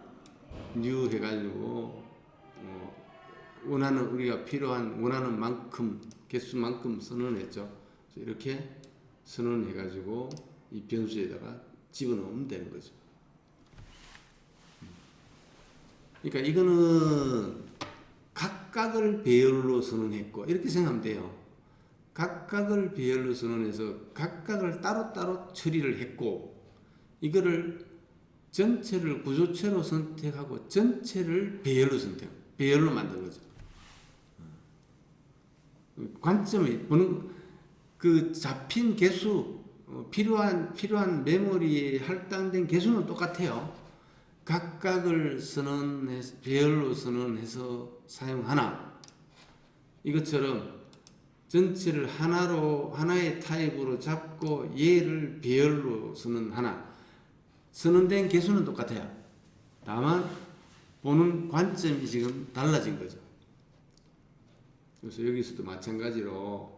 우리가 필요한 원하는 만큼 개수만큼 선언했죠. 이렇게 선언해가지고 이 변수에다가 집어넣으면 되는 거죠. 그러니까 이거는 각각을 배열로 선언했고 이렇게 생각하면 돼요. 각각을 배열로 선언해서 각각을 따로따로 처리를 했고 이거를 전체를 구조체로 선택하고 전체를 배열로 만든 거죠. 관점이 보는 그 잡힌 개수 필요한 메모리에 할당된 개수는 똑같아요. 각각을 배열로 선언해서 사용하나 이것처럼 전체를 하나의 타입으로 잡고 얘를 배열로 선언하나 선언된 개수는 똑같아요. 다만 보는 관점이 지금 달라진 거죠. 그래서 여기서도 마찬가지로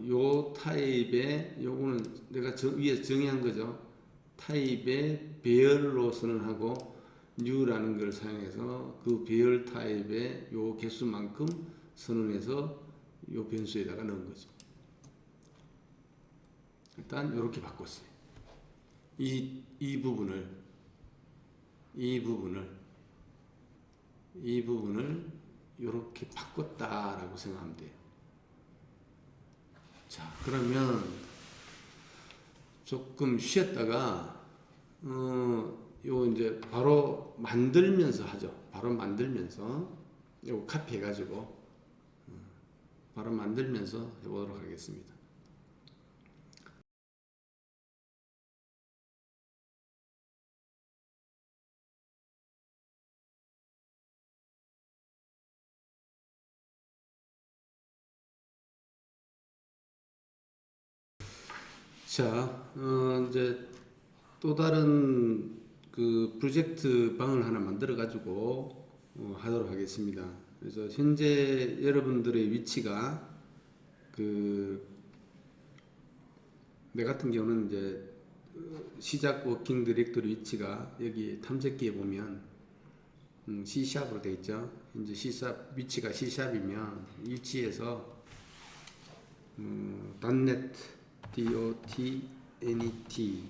요 타입의 요거는 내가 위에서 정의한 거죠. 타입의 배열로 선언하고 new라는 걸 사용해서 그 배열 타입의 요 개수만큼 선언해서 요 변수에다가 넣은 거죠. 일단 이렇게 바꿨어요. 이 부분을 이렇게 바꿨다라고 생각하면 돼요. 자, 그러면 조금 쉬었다가 요 이제 바로 만들면서 하죠. 바로 만들면서 요거 카피해 가지고 바로 만들면서 해보도록 하겠습니다. 자, 이제 또 다른 그 프로젝트 방을 하나 만들어 가지고 하도록 하겠습니다. 그래서 현재 여러분들의 위치가 내 같은 경우는 이제 시작 워킹 디렉토리 위치가 여기 탐색기에 보면 C샵으로 되어 있죠. 이제 C샵 위치가 C샵이면 이 위치에서 .NET .NET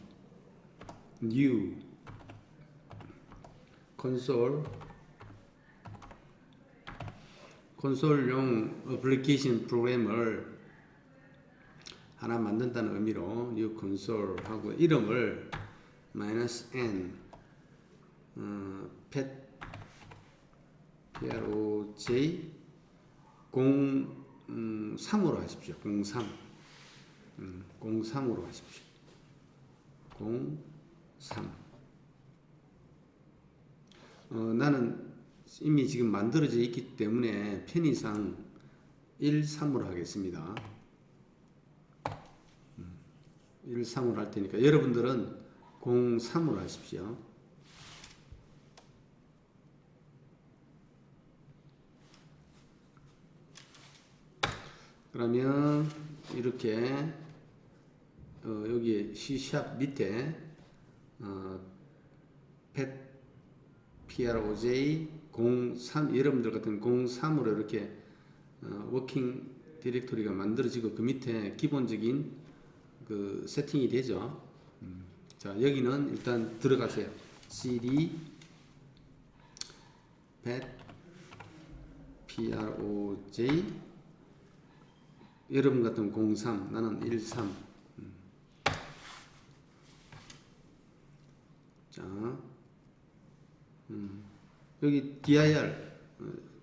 new 콘솔용 어플리케이션 프로그램을 하나 만든다는 의미로 new console 하고 이름을 -n PROJ 03으로 하십시오. 03으로 하십시오. 03. 나는 이미 지금 만들어져 있기 때문에 편의상 13으로 하겠습니다. 13으로 할 테니까 여러분들은 03으로 하십시오. 그러면 이렇게 여기 C샵 밑에 PROJ 03 여러분들 같은 03으로 이렇게 워킹 디렉토리가 만들어지고 그 밑에 기본적인 그 세팅이 되죠. 자, 여기는 일단 들어가세요. cd PROJ 여러분 같은 03 나는 13. 자, 여기 dir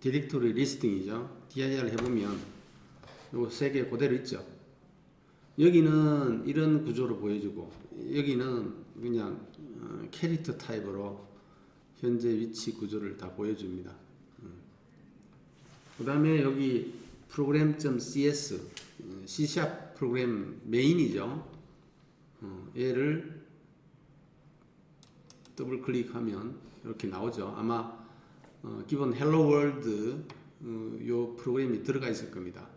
디렉토리 리스팅이죠. dir 해보면 요거 세 개 그대로 있죠. 여기는 이런 구조로 보여주고 여기는 그냥 캐릭터 타입으로 현재 위치 구조를 다 보여줍니다. 그 다음에 여기 program.cs C# 프로그램 메인이죠. 얘를 더블 클릭하면 이렇게 나오죠. 아마 기본 헬로 월드 요 프로그램이 들어가 있을 겁니다.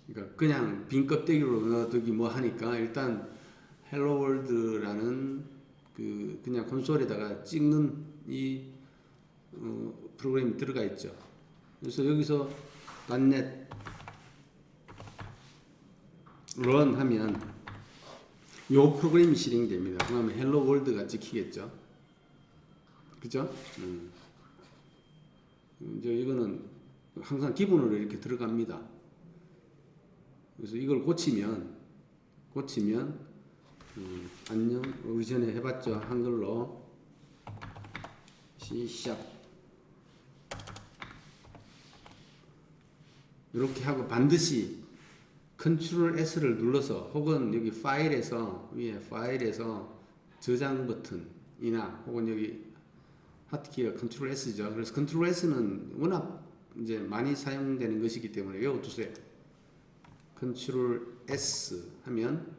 그러니까 그냥 빈 껍데기로 넣어두기 뭐 하니까 일단 헬로 월드라는 그냥 콘솔에다가 찍는 이 프로그램이 들어가 있죠. 그래서 여기서 .NET run 하면 요 프로그램이 실행이 됩니다. 그러면 헬로 월드가 찍히겠죠. 그죠? 이제 이거는 항상 기본으로 이렇게 들어갑니다. 그래서 이걸 고치면 안녕 우리 전에 해봤죠. 한글로 C# 이렇게 하고 반드시 컨트롤 S를 눌러서 혹은 여기 파일에서 위에 파일에서 저장 버튼이나 혹은 여기 하트키가 컨트롤 S죠. 그래서 컨트롤 S는 워낙 이제 많이 사용되는 것이기 때문에 외워두세요. 컨트롤 S 하면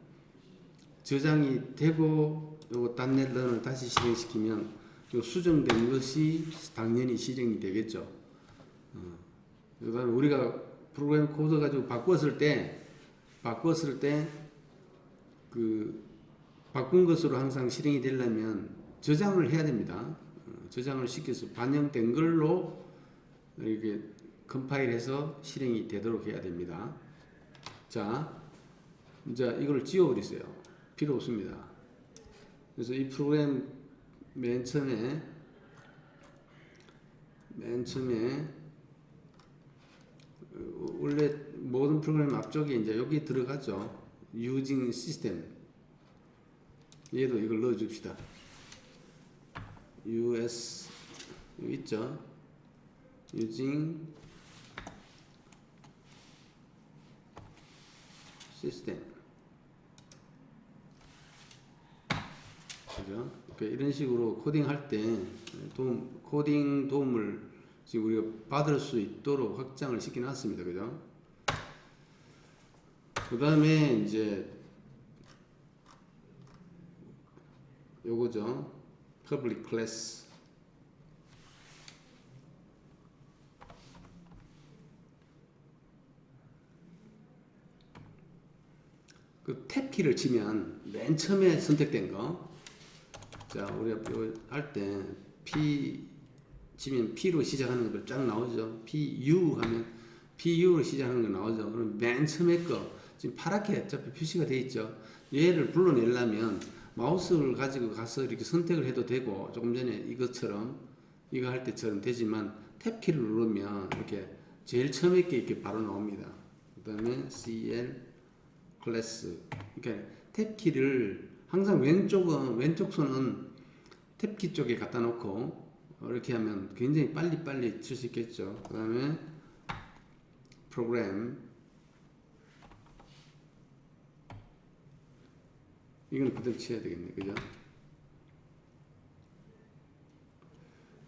저장이 되고 요거 .NET 런을 다시 실행시키면 요 수정된 것이 당연히 실행이 되겠죠. 그 다음에 우리가 프로그램 코드 가지고 바꿨을 때 그 바꾼 것으로 항상 실행이 되려면 저장을 해야 됩니다. 저장을 시켜서 반영된 걸로 이렇게 컴파일해서 실행이 되도록 해야 됩니다. 자, 이제 이걸 지워버리세요. 필요 없습니다. 그래서 이 프로그램 맨 처음에 원래 모든 프로그램 앞쪽에 이제 여기 들어가죠. using system. 얘도 이걸 넣어 줍시다. us 여기 있죠. using system. 그죠? 그러니까 이런 식으로 코딩할 때 코딩 도움을 지금 우리가 받을 수 있도록 확장을 시켜놨습니다. 그죠? 그 다음에 이제 요거죠. public class. 그 탭 키를 치면 맨 처음에 선택된 거. 자, 우리가 할 때 P 치면 P로 시작하는 거 쫙 나오죠. PU 하면 PU로 시작하는 거 나오죠. 그럼 맨 처음에 거 지금 파랗게 어차피 표시가 되어 있죠. 얘를 불러내려면 마우스를 가지고 가서 이렇게 선택을 해도 되고 조금 전에 이것처럼 이거 할 때처럼 되지만 탭 키를 누르면 이렇게 제일 처음에 게 이렇게 바로 나옵니다. 그 다음에 CL 클래스. 그러니까 탭 키를 항상 왼쪽 손은 탭 키 쪽에 갖다 놓고 이렇게 하면 굉장히 빨리 칠 수 있겠죠. 그 다음에 프로그램 이건 그대로 쳐야 되겠네. 그죠?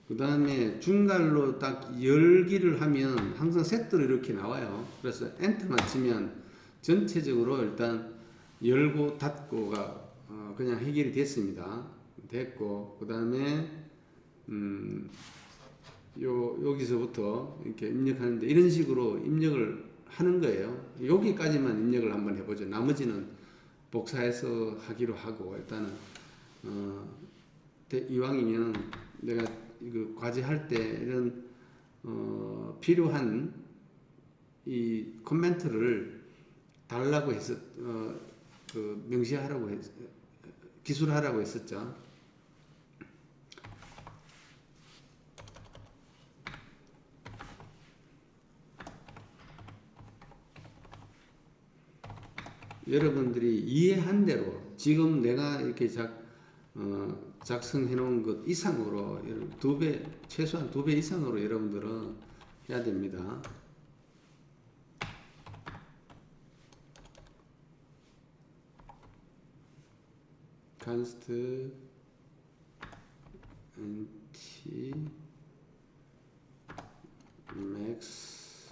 그 다음에 중간로 딱 열기를 하면 항상 세트로 이렇게 나와요. 그래서 엔터만 치면 전체적으로 일단 열고 닫고가 그냥 해결이 됐습니다. 됐고 그 다음에 여기서부터 이렇게 입력하는데 이런 식으로 입력을 하는 거예요. 여기까지만 입력을 한번 해보죠. 나머지는 복사해서 하기로 하고 일단은 이왕이면 내가 이거 과제할 때 이런 필요한 이 코멘트를 달라고 해서 명시하라고 기술하라고 했었죠. 여러분들이 이해한 대로 지금 내가 이렇게 작성해 놓은 것 이상으로 최소한 2배 이상으로 여러분들은 해야 됩니다. const nt max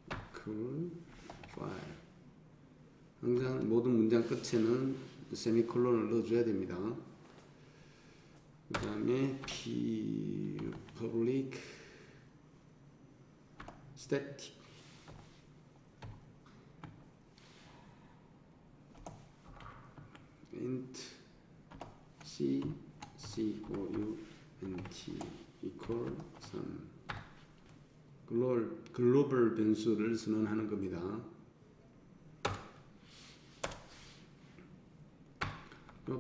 equal file. 항상 모든 문장 끝에는 세미콜론을 넣어줘야 됩니다. 그 다음에 p public static int count equal 3 글로벌 변수를 선언하는 겁니다.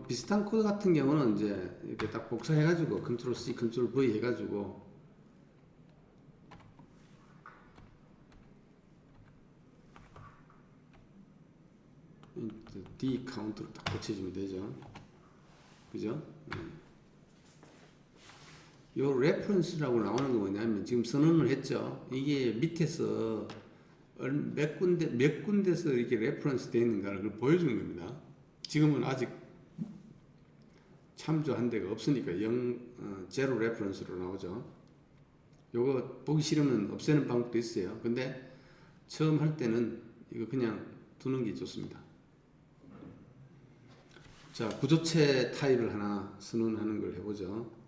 비슷한 코드 같은 경우는 이제 이렇게 딱 복사해가지고 컨트롤 C, 컨트롤 V 해가지고 D 카운트로 딱 고쳐주면 되죠. 그죠? 요 레퍼런스라고 나오는 거 뭐냐면 지금 선언을 했죠. 이게 밑에서 몇 군데서 이렇게 레퍼런스 되어 있는가를 그걸 보여주는 겁니다. 지금은 아직 참조한 데가 없으니까 제로 레퍼런스로 나오죠. 요거 보기 싫으면 없애는 방법도 있어요. 근데 처음 할 때는 이거 그냥 두는 게 좋습니다. 자, 구조체 타입을 하나 선언하는 걸 해보죠.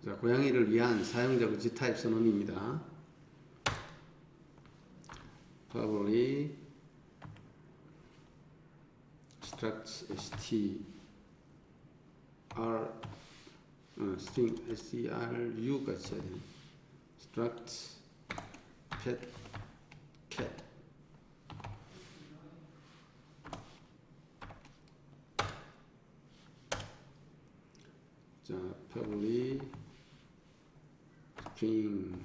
자, 고양이를 위한 사용자 구지 타입 선언입니다. public struct str string stru 같이 해야 되네. struct pet cat 자, public string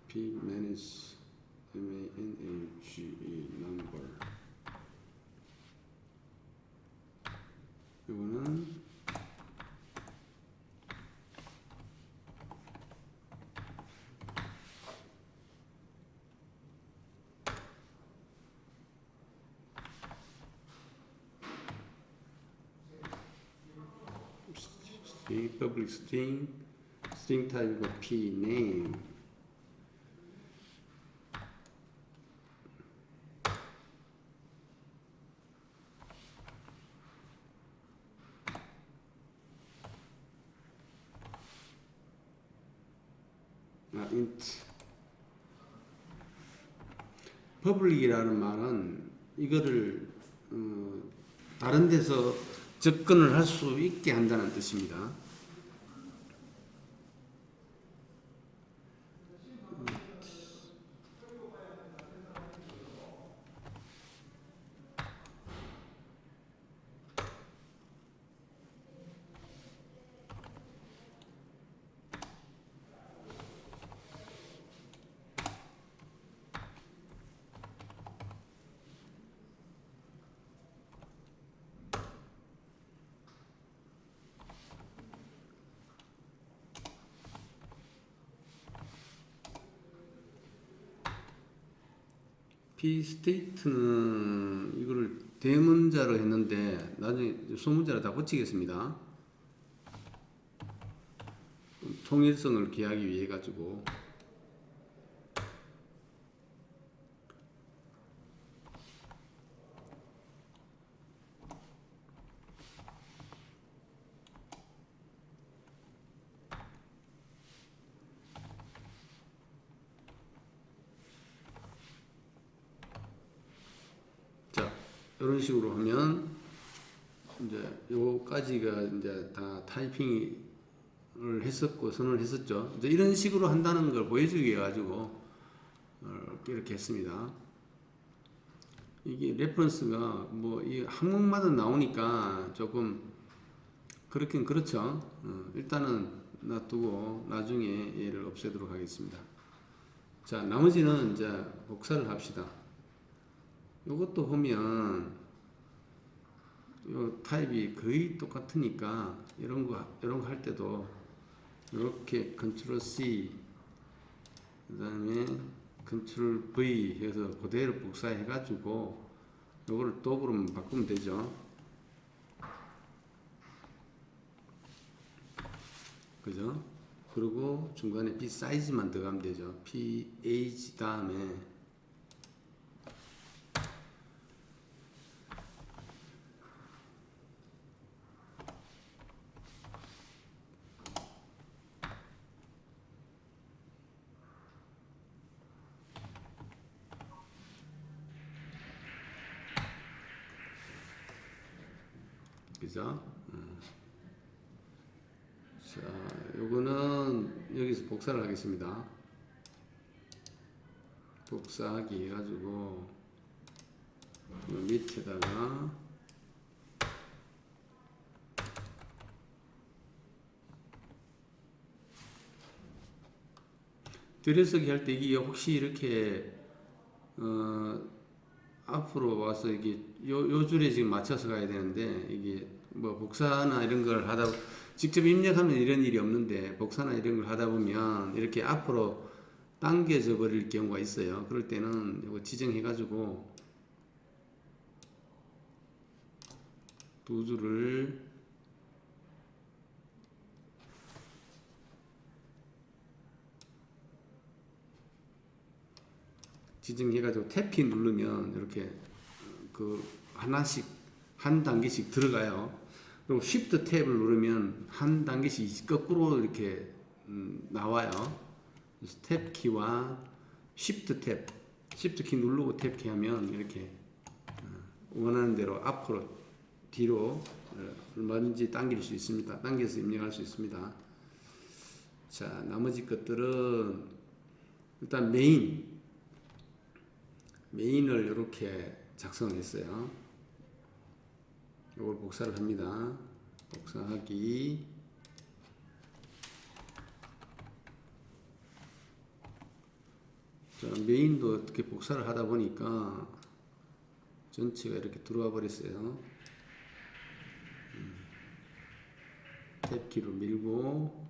p manage manage number 이거는 string public string 타입이고 p name int public이라는 말은 이거를 다른 데서 접근을 할 수 있게 한다는 뜻입니다. p state는 이거를 대문자로 했는데 나중에 소문자로 다 고치겠습니다. 통일성을 기하기 위해 가지고 이런 식으로 하면 이제 요까지가 이제 다 타이핑이 했었고 선언을 했었죠. 이제 이런 식으로 한다는 걸 보여주기 위해 가지고 이렇게 했습니다. 이게 레퍼런스가 뭐 이 항목마다 나오니까 조금 그렇긴 그렇죠. 일단은 놔두고 나중에 얘를 없애도록 하겠습니다. 자, 나머지는 이제 복사를 합시다. 이것도 보면 요 타입이 거의 똑같으니까 이런 거 할 때도 이렇게 컨트롤 C 그다음에 컨트롤 V 해서 그대로 복사해 가지고 요거를 또 그러면 바꾸면 되죠. 그죠? 그리고 중간에 B 사이즈만 들어가면 되죠. PH 다음에 그죠? 자, 요거는 여기서 복사를 하겠습니다. 복사하기 해가지고 밑에다가 들여서기 할 때 이게 혹시 이렇게 앞으로 와서 이게 요 줄에 지금 맞춰서 가야 되는데 이게 뭐 복사나 이런 걸 하다 직접 입력하면 이런 일이 없는데 복사나 이런 걸 하다 보면 이렇게 앞으로 당겨져 버릴 경우가 있어요. 그럴 때는 이거 지정해 가지고 두 줄을 지정해 가지고 탭키 누르면 이렇게 그 하나씩 한 단계씩 들어가요. 그리고 Shift 탭을 누르면 한 단계씩 거꾸로 이렇게 나와요. 그래서 탭 키와 Shift 탭, Shift 키 누르고 탭 키 하면 이렇게 원하는 대로 앞으로 뒤로 얼마든지 당길 수 있습니다. 당겨서 입력할 수 있습니다. 자, 나머지 것들은 일단 메인을 이렇게 작성했어요. 이걸 복사를 합니다. 복사하기. 자, 메인도 어떻게 복사를 하다 보니까 전체가 이렇게 들어와 버렸어요. 탭키로 밀고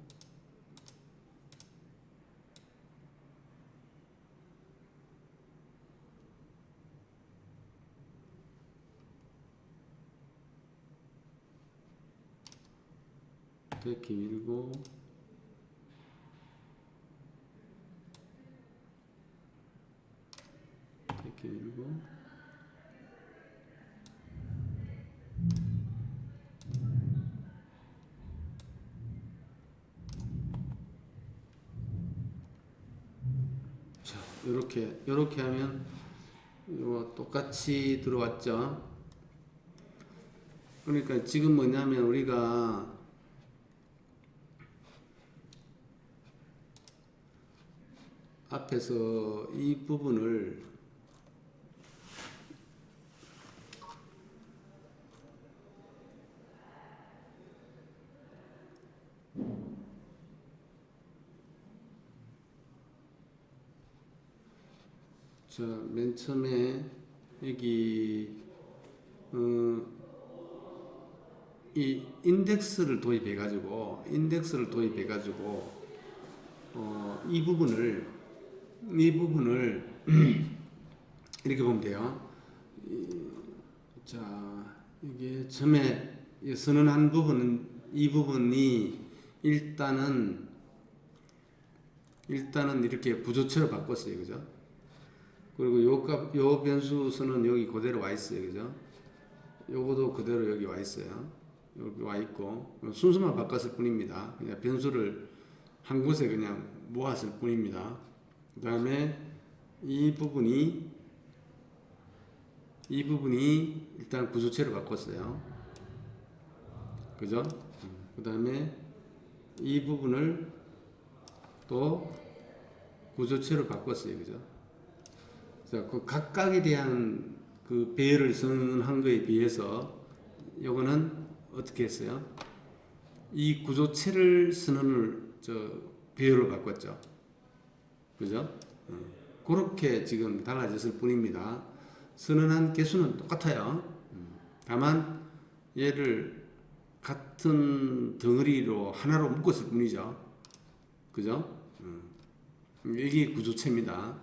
탭키 밀고 탭키 밀고 자, 요렇게 하면 이거 똑같이 들어왔죠. 그러니까 지금 뭐냐면 우리가 앞에서 이 부분을 자, 맨 처음에 여기 이 인덱스를 도입해 가지고 이 부분을 이렇게 보면 돼요. 자, 이게 처음에 선언한 부분은 이 부분이 일단은 이렇게 부조체로 바꿨어요. 그죠? 그리고 요 변수 선은 여기 그대로 와 있어요. 그죠? 요거도 그대로 여기 와 있어요. 여기 와 있고 순서만 바꿨을 뿐입니다. 그냥 변수를 한 곳에 그냥 모았을 뿐입니다. 그 다음에 이 부분이 일단 구조체로 바꿨어요. 그죠? 그 다음에 이 부분을 또 구조체로 바꿨어요. 그죠? 자, 그 각각에 대한 그 배열을 선언한 거에 비해서 요거는 어떻게 했어요? 이 구조체를 선언을 배열로 바꿨죠. 그죠? 그렇게 지금 달라졌을 뿐입니다. 선언한 개수는 똑같아요. 다만 얘를 같은 덩어리로 하나로 묶었을 뿐이죠. 그죠? 이게 구조체입니다.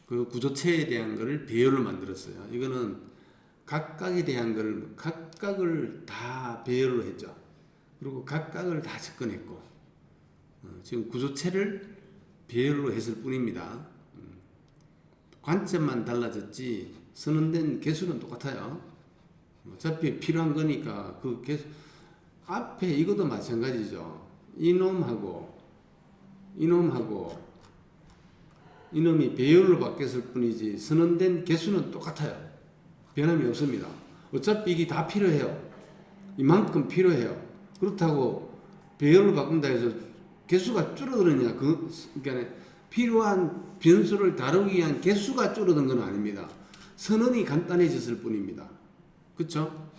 그 구조체에 대한 것을 배열로 만들었어요. 이거는 각각에 대한 걸 각각을 다 배열로 했죠. 그리고 각각을 다 접근했고 지금 구조체를 배열로 했을 뿐입니다. 관점만 달라졌지 선언된 개수는 똑같아요. 어차피 필요한 거니까 그 개수 앞에 이것도 마찬가지죠. 이놈하고 이놈이 배열로 바뀌었을 뿐이지 선언된 개수는 똑같아요. 변함이 없습니다. 어차피 이게 다 필요해요. 이만큼 필요해요. 그렇다고 배열로 바꾼다 해서 개수가 줄어드느냐? 그러니까 필요한 변수를 다루기 위한 개수가 줄어든 건 아닙니다. 선언이 간단해졌을 뿐입니다. 그렇죠?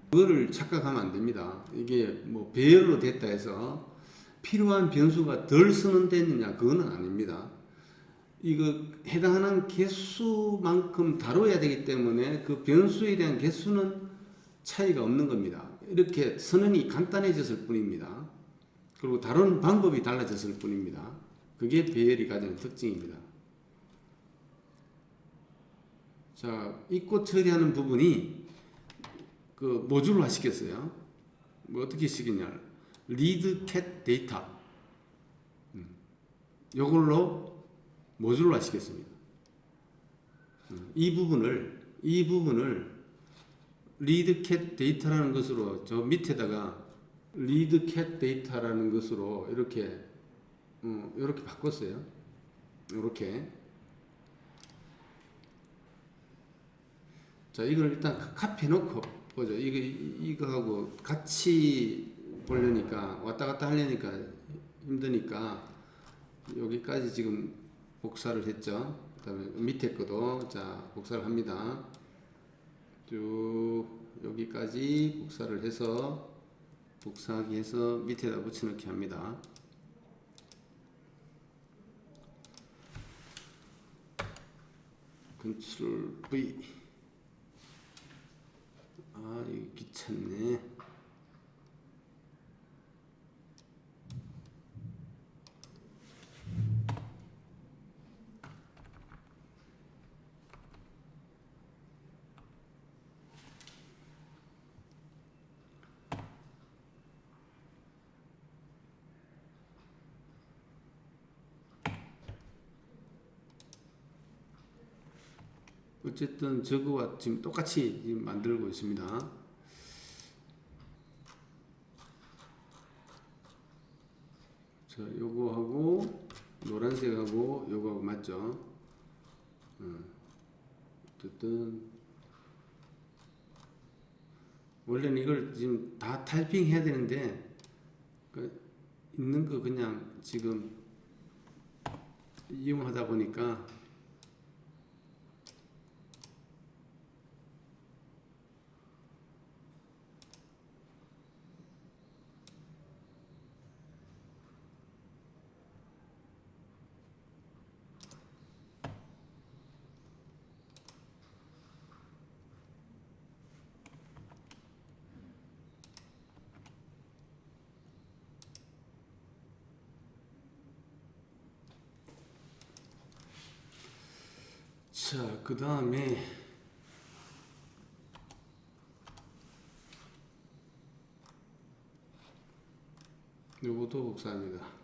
그거를 착각하면 안 됩니다. 이게 뭐 배열로 됐다 해서 필요한 변수가 덜 선언됐느냐? 그거는 아닙니다. 이거 해당하는 개수만큼 다뤄야 되기 때문에 그 변수에 대한 개수는 차이가 없는 겁니다. 이렇게 선언이 간단해졌을 뿐입니다. 그리고 다루는 방법이 달라졌을 뿐입니다. 그게 배열이 가진 특징입니다. 자, 잊고 처리하는 부분이 그 모듈화 시켰어요. 뭐 어떻게 시켰냐? 리드 캣 데이터. 요걸로 모듈화 시켰습니다. 이 부분을 리드 캣 데이터라는 것으로 저 밑에다가 리드 캣 데이터라는 것으로 이렇게 바꿨어요. 이렇게. 자, 이걸 일단 카피해 놓고 보죠. 이거하고 같이 보려니까 왔다 갔다 하려니까 힘드니까 여기까지 지금 복사를 했죠. 그다음에 밑에 거도 자 복사를 합니다. 쭉 여기까지 복사를 해서 복사하기 해서 밑에다 붙여넣기 합니다. 컨트롤 V. 아, 이거 귀찮네. 어쨌든 저거와 지금 똑같이 만들고 있습니다. 자, 요거하고 노란색하고 요거하고 맞죠? 어쨌든 원래는 이걸 지금 다 타이핑 해야 되는데 있는 거 그냥 지금 이용하다 보니까 자, 그 다음에 요것도 복사합니다.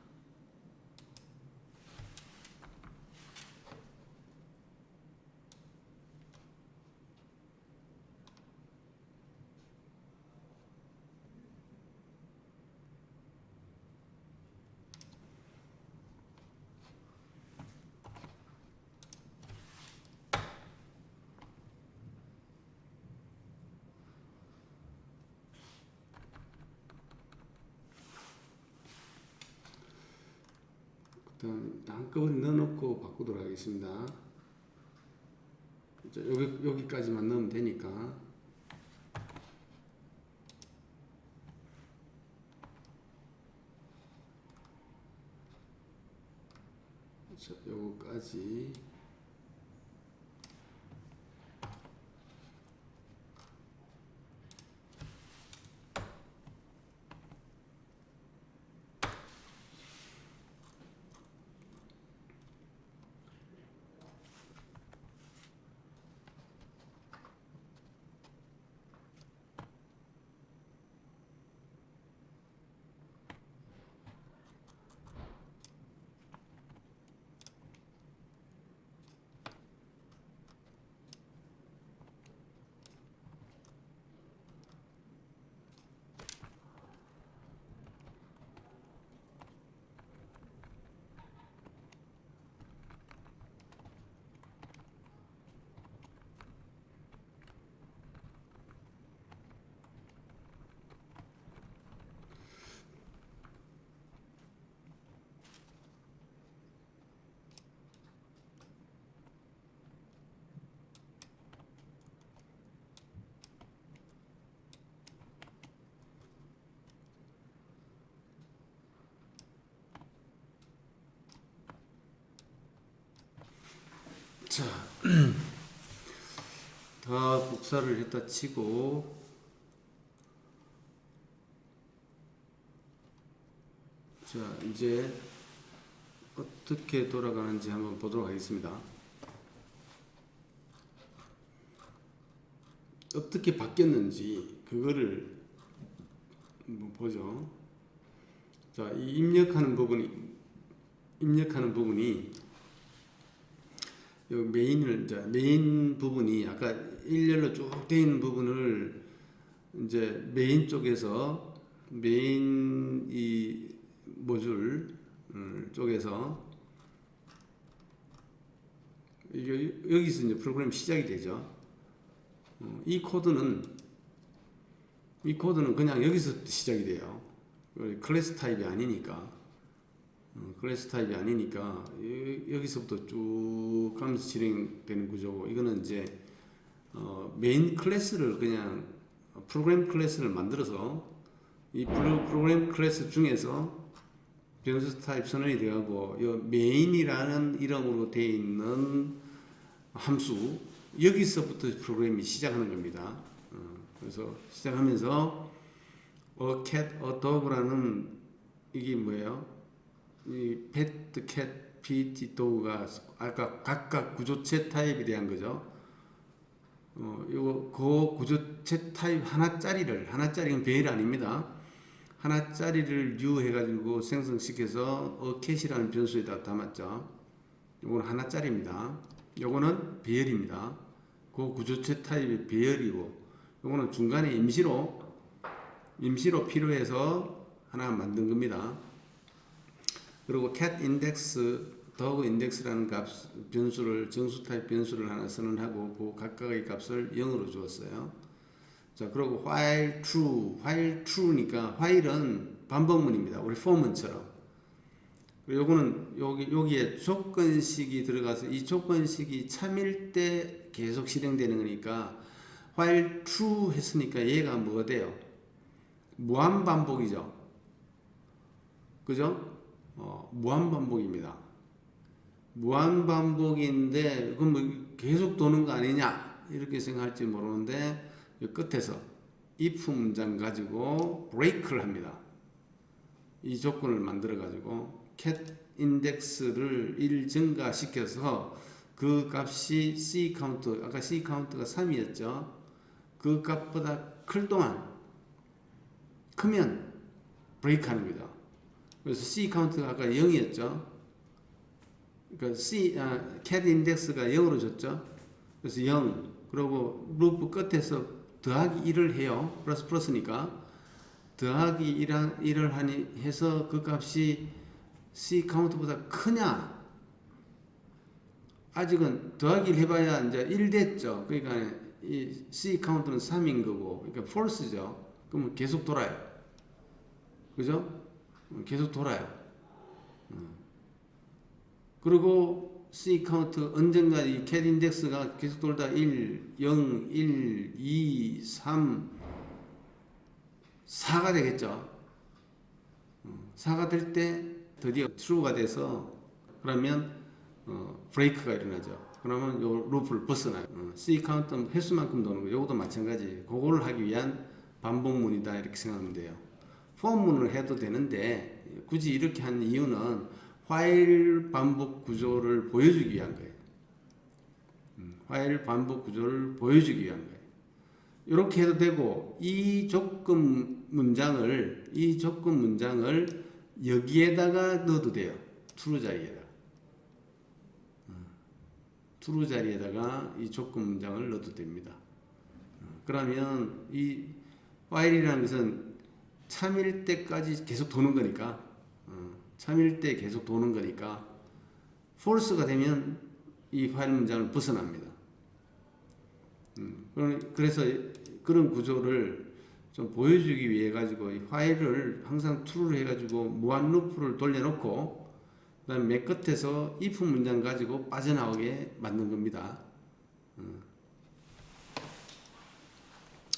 일단 한꺼번에 넣어놓고 바꾸도록 하겠습니다. 자, 여기까지만 넣으면 되니까. 자, 요거까지. 자, 다 복사를 했다 치고, 자, 이제 어떻게 돌아가는지 한번 보도록 하겠습니다. 어떻게 바뀌었는지 그거를 한번 보죠. 자, 이 입력하는 부분이 요 메인 부분이 아까 일렬로 쭉 되어 있는 부분을 이제 메인 쪽에서 메인 이 모듈 쪽에서 여기서 이제 프로그램 시작이 되죠. 이 코드는 그냥 여기서 시작이 돼요. 클래스 타입이 아니니까. 여기서부터 쭉 가면서 진행되는 구조고, 이거는 이제 메인 클래스를 그냥 프로그램 클래스를 만들어서 이 프로그램 클래스 중에서 변수 타입 선언이 되고, 이 메인이라는 이름으로 되어 있는 함수, 여기서부터 프로그램이 시작하는 겁니다. 그래서 시작하면서 cat, dog라는 이게 뭐예요? 이 pet, cat, pt, dog가 아까 각각 구조체 타입에 대한 거죠. 요거 그 구조체 타입 하나짜리는 배열 아닙니다. 하나짜리를 new 해가지고 생성시켜서 cat이라는 변수에다 담았죠. 요거는 하나짜리입니다. 요거는 배열입니다. 그 구조체 타입의 배열이고, 요거는 중간에 임시로 필요해서 하나 만든 겁니다. 그리고 cat index, dog index라는 정수 타입 변수를 하나 선언하고, 그 각각의 값을 0으로 주었어요. 자, 그리고 while true니까 while은 반복문입니다. 우리 for문처럼. 그리고 요거는 여기에 조건식이 들어가서 이 조건식이 참일 때 계속 실행되는 거니까, while true 했으니까 얘가 뭐가 돼요? 무한반복이죠. 그죠? 무한반복입니다. 무한반복인데 그럼 뭐 계속 도는 거 아니냐 이렇게 생각할지 모르는데, 끝에서 if 문장 가지고 break를 합니다. 이 조건을 만들어 가지고 cat index를 1 증가시켜서 그 값이 c 카운트, 아까 c 카운트가 3이었죠. 그 값보다 크면 break 하는 거죠. 그래서 c 카운트가 아까 0이었죠. 그러니까 cat index가 0으로 줬죠. 그래서 0, 그리고 루프 끝에서 더하기 1을 해요. 플러스니까 더하기 1을 해서 그 값이 c 카운트보다 크냐? 아직은 더하기를 해봐야 이제 1 됐죠. 그러니까 이 c 카운트는 3인 거고, 그러니까 false죠. 그러면 계속 돌아요. 그죠? 계속 돌아요. 그리고 C 카운트 언젠가 이 cat 인덱스가 계속 돌다 1, 0, 1, 2, 3, 4가 되겠죠. 4가 될 때 드디어 true가 돼서 그러면 브레이크가 일어나죠. 그러면 요 루프를 벗어나요. C 카운트 횟수만큼 도는 거. 요것도 마찬가지. 그거를 하기 위한 반복문이다 이렇게 생각하면 돼요. 포문을 해도 되는데 굳이 이렇게 한 이유는 while 반복 구조를 보여주기 위한 거예요. while 반복 구조를 보여주기 위한 거예요. 이렇게 해도 되고 이 조건 문장을 여기에다가 넣어도 돼요. true 자리에다가. true 자리에다가 이 조건 문장을 넣어도 됩니다. 그러면 이 while이라는 것은 참일 때까지 계속 도는 거니까 참일 때 계속 도는 거니까 false가 되면 이 while 문장을 벗어납니다. 그래서 그런 구조를 좀 보여주기 위해 가지고 이 while을 항상 true로 해가지고 무한 루프를 돌려놓고 그다음 맨 끝에서 if 문장 가지고 빠져나오게 만든 겁니다.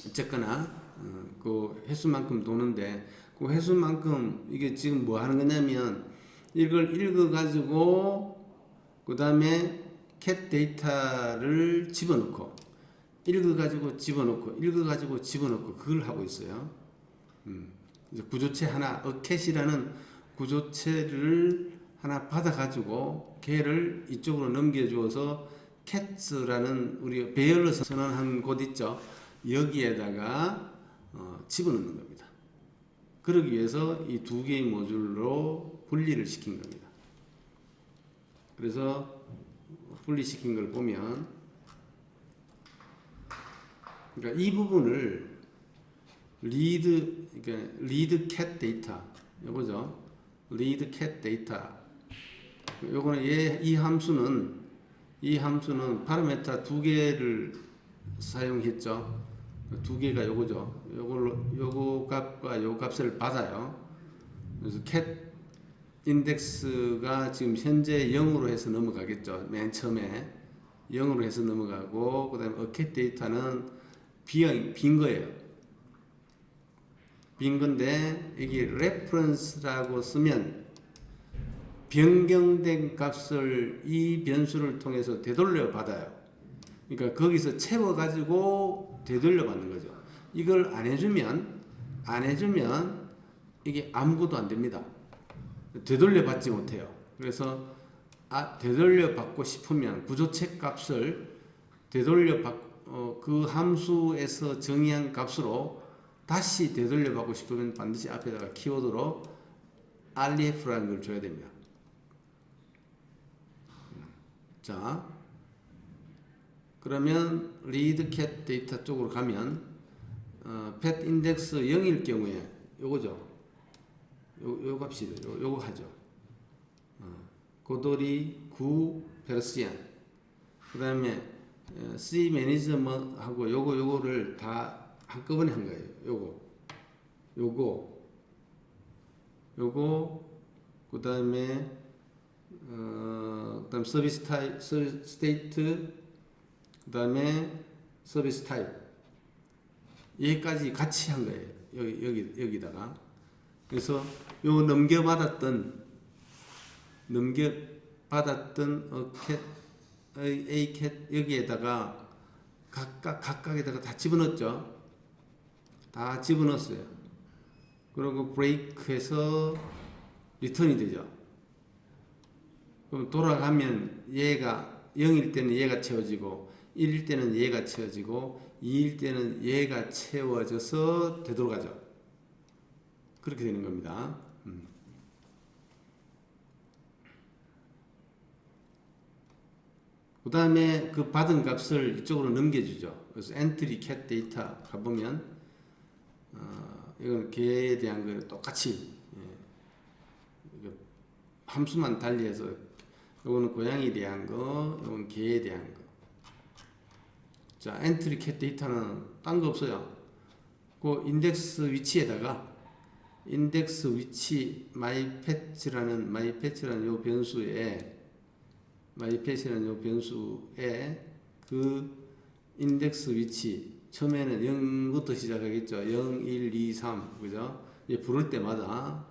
어쨌거나 그 횟수만큼 도는데 그 횟수만큼 이게 지금 뭐 하는 거냐면 이걸 읽어 가지고 그 다음에 cat 데이터를 집어넣고 읽어 가지고 집어넣고 그걸 하고 있어요. 이제 구조체 하나 캣이라는 구조체를 하나 받아 가지고 걔를 이쪽으로 넘겨 주어서 cat라는 우리 배열로 선언한 곳 있죠. 여기에다가 집어넣는 겁니다. 그러기 위해서 이 두 개의 모듈로 분리를 시킨 겁니다. 그래서 분리시킨 걸 보면 그러니까 이 부분을 read cat 데이터 이거죠. read cat 데이터 요거는 이 함수는 파라메타 두 개를 사용했죠. 두 개가 요거죠. 요거 값과 요 값을 받아요. 그래서 cat 인덱스가 지금 현재 0으로 해서 넘어가겠죠. 맨 처음에 0으로 해서 넘어가고 그다음에 cat 데이터는 빈 거예요. 빈 건데 여기 reference라고 쓰면 변경된 값을 이 변수를 통해서 되돌려 받아요. 그러니까 거기서 채워 가지고 되돌려 받는 거죠. 이걸 안 해주면 이게 아무것도 안 됩니다. 되돌려 받지 못해요. 그래서 되돌려 받고 싶으면 구조체 값을 그 함수에서 정의한 값으로 다시 되돌려 받고 싶으면 반드시 앞에다가 키워드로 ref라는 걸 줘야 됩니다. 자, 그러면 read cat 데이터 쪽으로 가면 pet 인덱스 0일 경우에 요거죠. 요 값이 요거 하죠. 고돌이 9 페르시안. 그다음에 C 매니저먼하고 요거를 다 한꺼번에 한 거예요. 요거 그다음에 그다음 서비스 타입, 스테이트, 그다음에 서비스 타입 여기까지 같이 한 거예요. 여기다가 그래서 요 넘겨받았던 A cat 여기에다가 각각에다가 다 집어넣었죠. 다 집어넣었어요. 그리고 브레이크해서 리턴이 되죠. 그럼 돌아가면 얘가 0일 때는 얘가 채워지고 1일 때는 얘가 채워지고 2일 때는 얘가 채워져서 되돌아가죠. 그렇게 되는 겁니다. 그 다음에 그 받은 값을 이쪽으로 넘겨주죠. 그래서 entry cat 데이터 가보면 이건 개에 대한 거 똑같이 함수만 달리해서 요거는 고양이에 대한 거, 요건 개에 대한 거. 자, 엔트리 캣 데이터는 딴 거 없어요. 그 인덱스 위치에다가 인덱스 위치 myPatch라는 요 변수에 myPath라는 요 변수의 그 인덱스 위치 처음에는 0부터 시작하겠죠. 0, 1, 2, 3 그죠? 이제 부를 때마다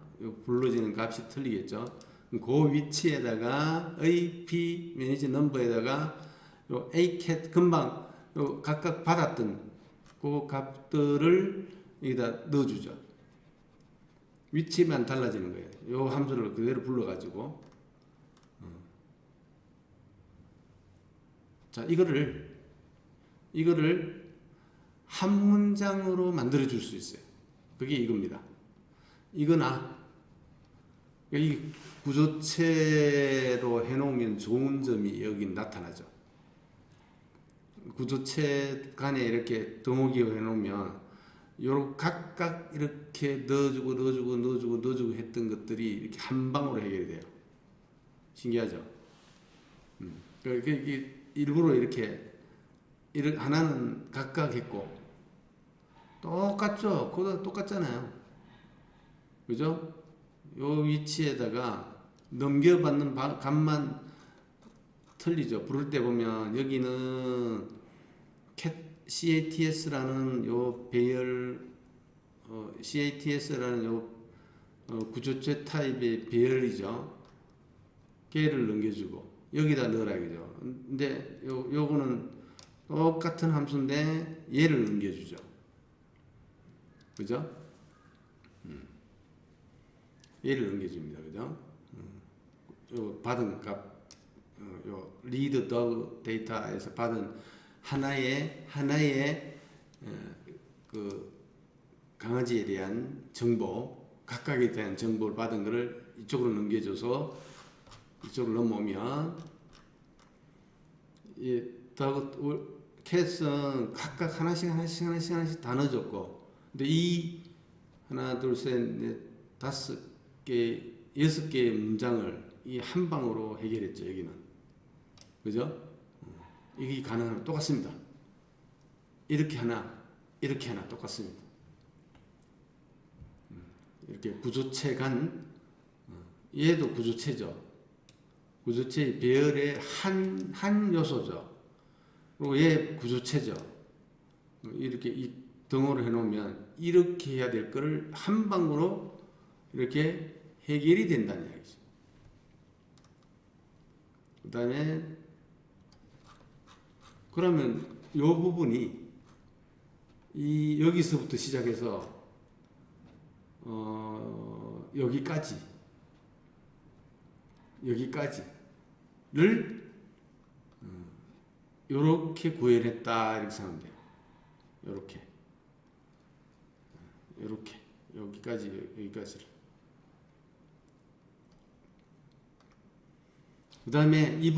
불러지는 값이 틀리겠죠. 그 위치에다가 AP 매니지 넘버에다가 요 ACAT 금방 요 각각 받았던 그 값들을 여기다 넣어주죠. 위치만 달라지는 거예요. 요 함수를 그대로 불러가지고 자 이거를 한 문장으로 만들어 줄 수 있어요. 그게 이겁니다. 이거나 이 구조체로 해놓으면 좋은 점이 여기 나타나죠. 구조체 간에 이렇게 등호기호 해놓으면 요렇게 각각 이렇게 넣어주고 했던 것들이 이렇게 한 방으로 해결이 돼요. 신기하죠? 이게 일부러 이렇게 하나는 각각 했고 똑같죠? 코드가 똑같잖아요. 그죠? 요 위치에다가 넘겨받는 값만 틀리죠. 부를 때 보면 여기는 CATS라는 요 배열 CATS라는 요 구조체 타입의 배열이죠. 걔를 넘겨주고 여기다 넣으라 이거죠. 근데 요거는 똑같은 함수인데 얘를 넘겨주죠. 그죠? 얘를 넘겨줍니다. 그죠? 요 받은 값, 요 리드 더 데이터에서 받은 하나의 그 강아지에 대한 정보, 각각에 대한 정보를 받은 것을 이쪽으로 넘겨줘서 이쪽으로 넘어오면 이 캣은 각각 하나씩 다 넣어줬고, 근데 이 하나, 둘, 셋, 넷, 다섯 개, 6개의 문장을 이 한 방으로 해결했죠. 여기는 그죠? 이게 가능하면 똑같습니다. 이렇게 하나 똑같습니다. 이렇게 구조체 간 얘도 구조체죠. 구조체의 배열의 한 요소죠. 그리고 얘 구조체죠. 이렇게 이 등호를 해놓으면 이렇게 해야 될 거를 한 방으로 이렇게 해결이 된다는 이야기죠. 그 다음에 그러면 이 부분이 여기서부터 시작해서 여기까지를 요렇게 구현했다 이렇게 생각하면 돼요. 요렇게 여기까지를. 그 다음에 이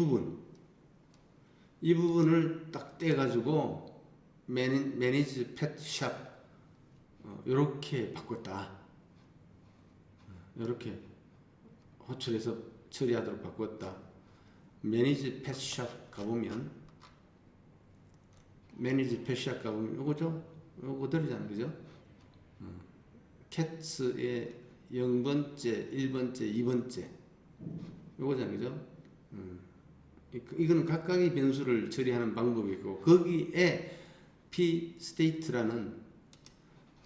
부분을 딱 떼가지고 매니지 펫샵 요렇게 바꿨다. 요렇게 호출해서 처리하도록 바꿨다. 매니지 펫샵 가보면 요거죠? 요거 들리잖아요. 그죠? 캣스의 0번째, 1번째, 2번째 요거잖아요. 그죠? 이거는 각각의 변수를 처리하는 방법이고, 거기에 pState라는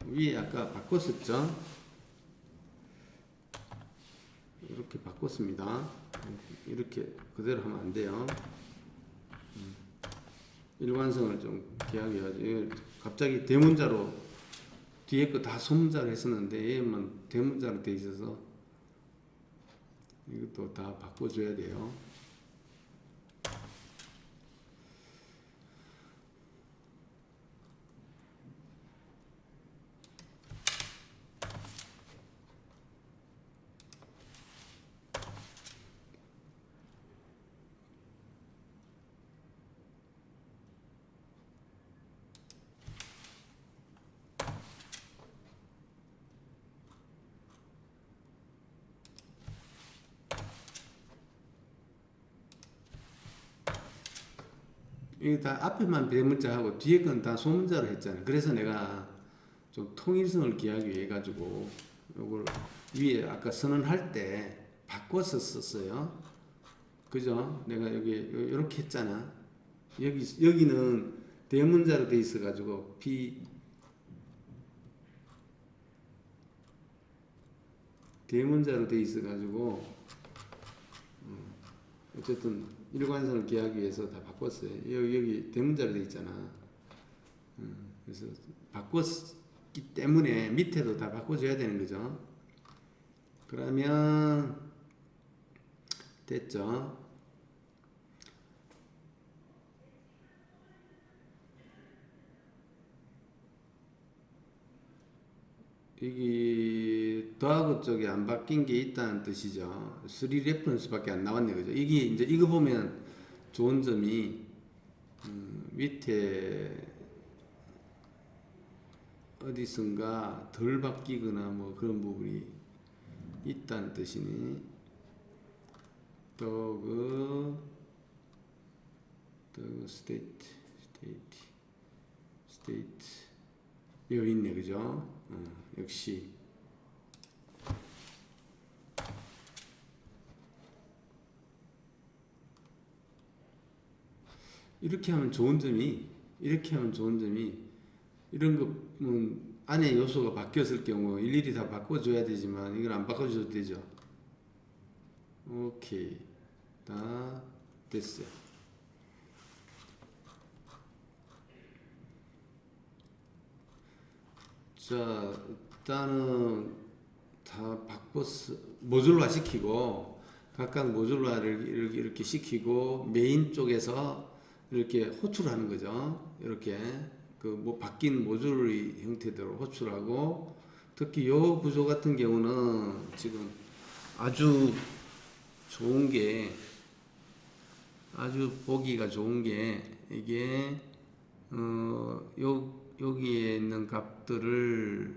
위에 아까 바꿨었죠. 이렇게 바꿨습니다. 이렇게 그대로 하면 안 돼요. 일관성을 좀 기하게 갑자기 대문자로 뒤에 거 다 소문자로 했었는데 얘만 대문자로 돼 있어서 이것도 다 바꿔줘야 돼요. 이게 다 앞에만 대문자하고 뒤에 건 다 소문자로 했잖아요. 그래서 내가 좀 통일성을 기하기 위해 가지고 요걸 위에 아까 선언할 때 바꿔서 썼어요. 그죠? 내가 여기 이렇게 했잖아. 여기는 대문자로 돼 있어 가지고 대문자로 돼 있어 가지고 어쨌든 일관성을 기하기 위해서 다 바꿨어요. 여기 대문자로 돼 있잖아. 그래서 바꿨기 때문에 밑에도 다 바꿔줘야 되는 거죠. 그러면 됐죠. 여기 더하고 쪽에 안 바뀐 게 있다는 뜻이죠. 3 레퍼런스밖에 안 나왔네, 그죠? 이게 이제 이거 보면 좋은 점이 밑에 어디선가 덜 바뀌거나 뭐 그런 부분이 있다는 뜻이니 더그 스테이트 여기 있네, 그죠? 역시 이렇게 하면 좋은 점이 이런 거 안에 요소가 바뀌었을 경우 일일이 다 바꿔줘야 되지만 이걸 안 바꿔줘도 되죠. 오케이, 다 됐어요. 자, 일단은 다 바꿨어. 모듈화 시키고 각각 모듈화를 이렇게 시키고 메인 쪽에서 이렇게 호출하는 거죠. 이렇게 그 뭐 바뀐 모듈의 형태대로 호출하고, 특히 요 구조 같은 경우는 지금 아주 좋은 게, 아주 보기가 좋은 게 이게 여기에 있는 값들을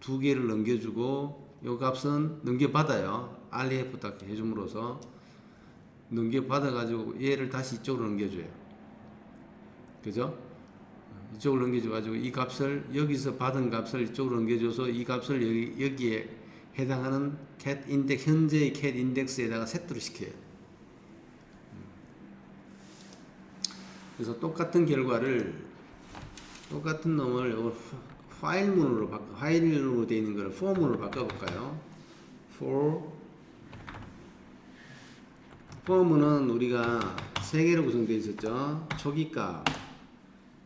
두 개를 넘겨주고 요 값은 넘겨받아요. REF 딱 해줌으로써 넘겨받아가지고 얘를 다시 이쪽으로 넘겨줘요. 그죠? 이쪽으로 넘겨줘가지고 이 값을 여기서 받은 값을 이쪽으로 넘겨줘서 이 값을 여기에 해당하는 cat 인덱스, 현재의 cat 인덱스에다가 세트를 시켜요. 그래서 똑같은 결과를, 똑같은 놈을 파일문으로 되어 있는 걸 form으로 바꿔볼까요? form은 우리가 세 개로 구성되어 있었죠. 초기값,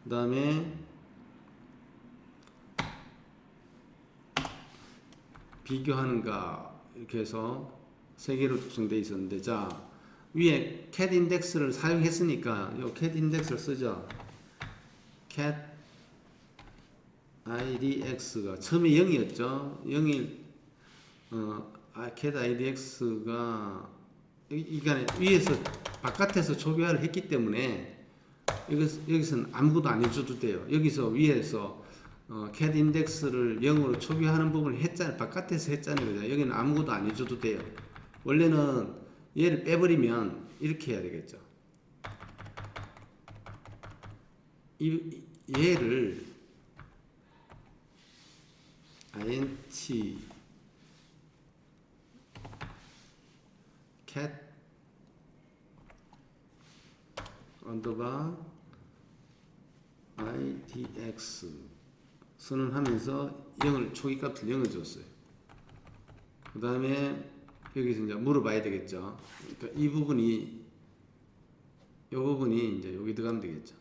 그 다음에 비교하는 값, 이렇게 해서 세 개로 구성되어 있었는데, 자, 위에 cat 인덱스를 사용했으니까 요 cat 인덱스를 쓰죠. cat idx가 처음에 0이었죠. 0일 cat idx가 이간에 위에서 바깥에서 초기화를 했기 때문에 여기서는 아무것도 안 해줘도 돼요. 여기서 위에서 cat 인덱스를 0으로 초기화하는 부분을 했잖아요. 바깥에서 했잖아요. 그죠? 여기는 아무것도 안 해줘도 돼요. 원래는 얘를 빼버리면 이렇게 해야 되겠죠. 얘를 int cat 언더바 idx 선언하면서 0을 초기값을 0을 줬어요. 그 다음에 여기서 이제 물어봐야 되겠죠. 그러니까 이 부분이 이제 여기 들어가면 되겠죠.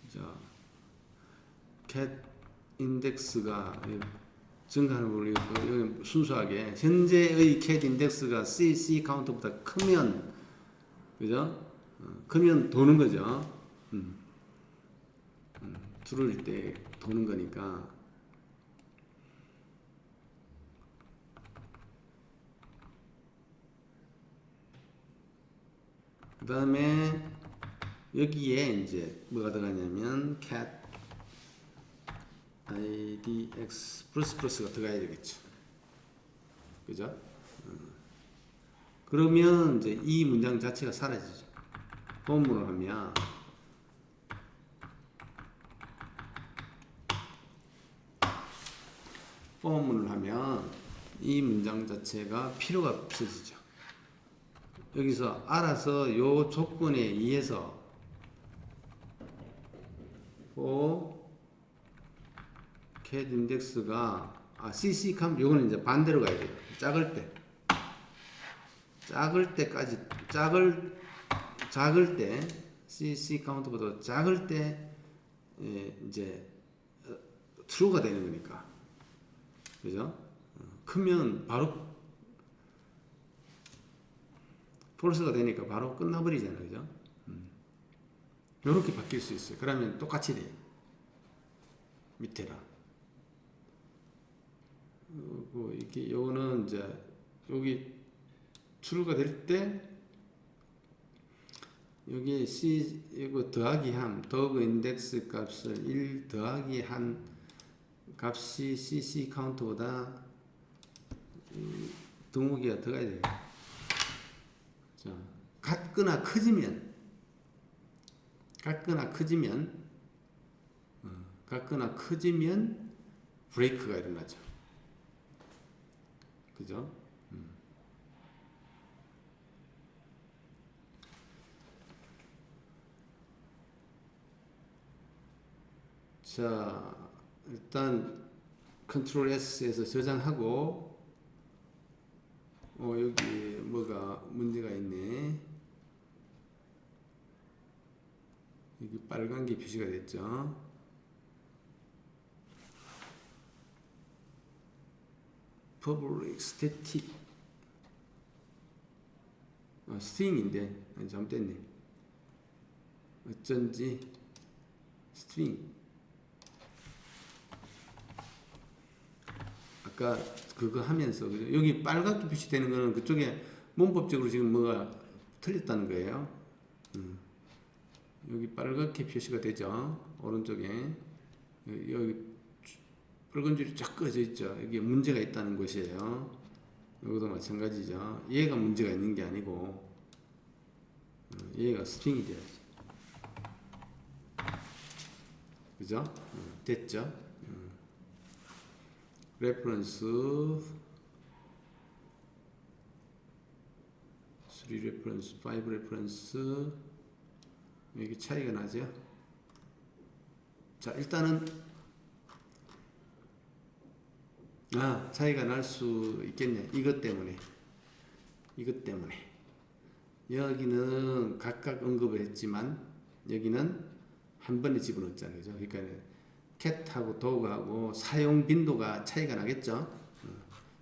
자, cat 인덱스가 증가하는 부분이 여기 순수하게 현재의 cat 인덱스가 C 카운트보다 크면, 그죠? 크면 도는 거죠. true일 때 도는 거니까. 그 다음에 여기에 이제 뭐가 들어가냐면 cat idx 플러스가 들어가야 되겠죠. 그죠? 그러면 이제 이 문장 자체가 사라지죠. 본문을 하면 포함을 하면 이 문장 자체가 필요가 없어지죠. 여기서 알아서 요 조건에 의해서 cat 인덱스가 cc 캄 요거는 이제 반대로 가야 돼요. 작을 때까지 작을 때 cc 카운트보다 작을 때 이제 true가 되는 거니까, 그죠? 크면 바로 false가 되니까 바로 끝나버리잖아요, 그죠? 요렇게 바뀔 수 있어요. 그러면 똑같이 돼요. 밑에랑. 이게 요거는 이제 여기 true가 될 때 여기에 이거 더하기 함, 더그 인덱스 값을 1 더하기 한 값이 cc 카운트보다 등호기가 들어가야 돼요. 자, 같거나 커지면 브레이크가 일어나죠. 그죠? 자, 일단 컨트롤 S에서 저장하고, 여기 뭐가 문제가 있네. 여기 빨간 게 표시가 됐죠. public static 스트링인데 잘못됐네. 어쩐지 스트링 아까 그거 하면서 여기 빨갛게 표시되는 거는 그쪽에 문법적으로 지금 뭐가 틀렸다는 거예요. 여기 빨갛게 표시가 되죠. 오른쪽에 여기 붉은 줄이 쫙 꺼져 있죠. 여기 문제가 있다는 것이에요. 여기도 마찬가지죠. 얘가 문제가 있는 게 아니고 얘가 스트링이 돼야지. 그죠? 됐죠? 레퍼런스 3 레퍼런스 5 레퍼런스 여기 차이가 나죠? 자, 일단은 차이가 날 수 있겠네. 이것 때문에 여기는 각각 언급을 했지만 여기는 한 번에 집어넣었잖아요. 그죠? 그러니까 캣하고 도그하고 사용 빈도가 차이가 나겠죠.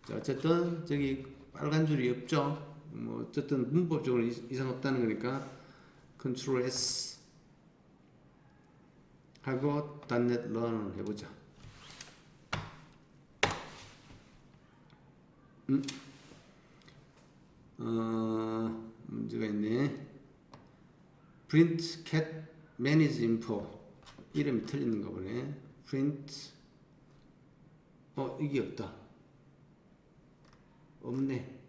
자, 어쨌든 저기 빨간 줄이 없죠. 뭐 어쨌든 문법적으로 이상 없다는 거니까 컨트롤 S 하고 .NET Learn을 해보자. 문제가 있네. print cat manage info 이름이 틀리는가 보네. print 이게 없다. 없네.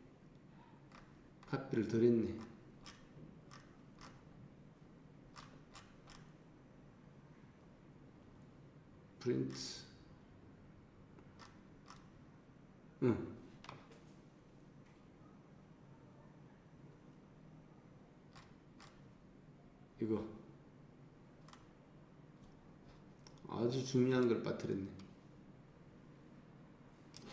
카피를 덜 했네. print 이거 아주 중요한 걸 빠뜨렸네.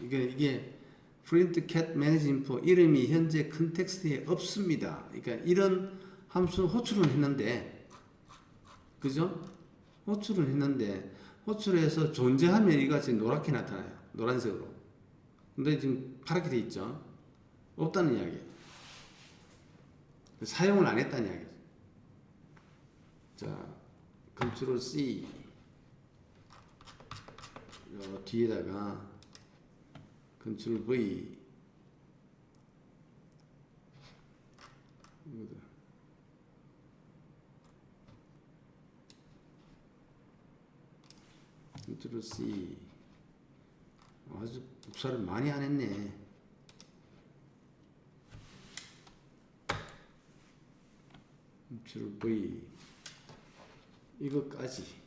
이게 print cat manage info 이름이 현재 컨텍스트에 없습니다. 그러니까 이런 함수 호출은 했는데, 그죠? 호출은 했는데 호출해서 존재하면 이같이 노랗게 나타나요. 노란색으로. 근데 지금 파랗게 돼 있죠. 없다는 이야기예요. 사용을 안 했다는 이야기죠. 자, 컨트롤 C 뒤에다가 컨트롤 V 컨트롤 C 아주 복사를 많이 안 했네. 컨트롤 V 이거까지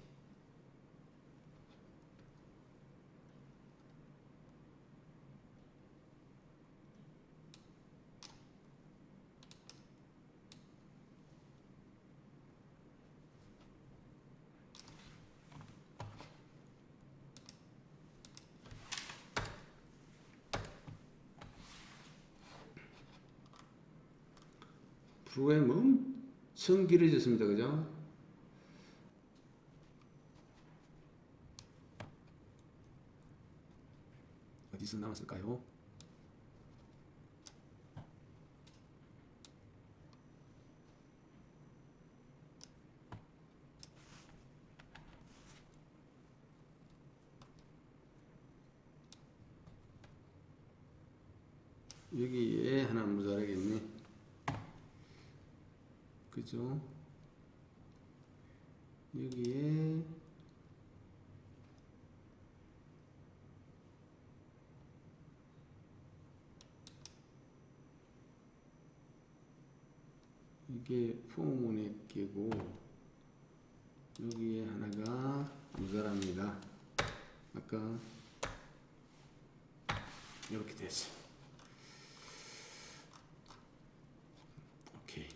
프로그램 엄청 길어졌습니다. 그죠? 어디서 나왔을까요? 여기에 하나 모자라겠네. 그죠? 여기에 이게 포문에 끼고 여기에 하나가 모자랍니다. 아까 이렇게 됐어. 오케이.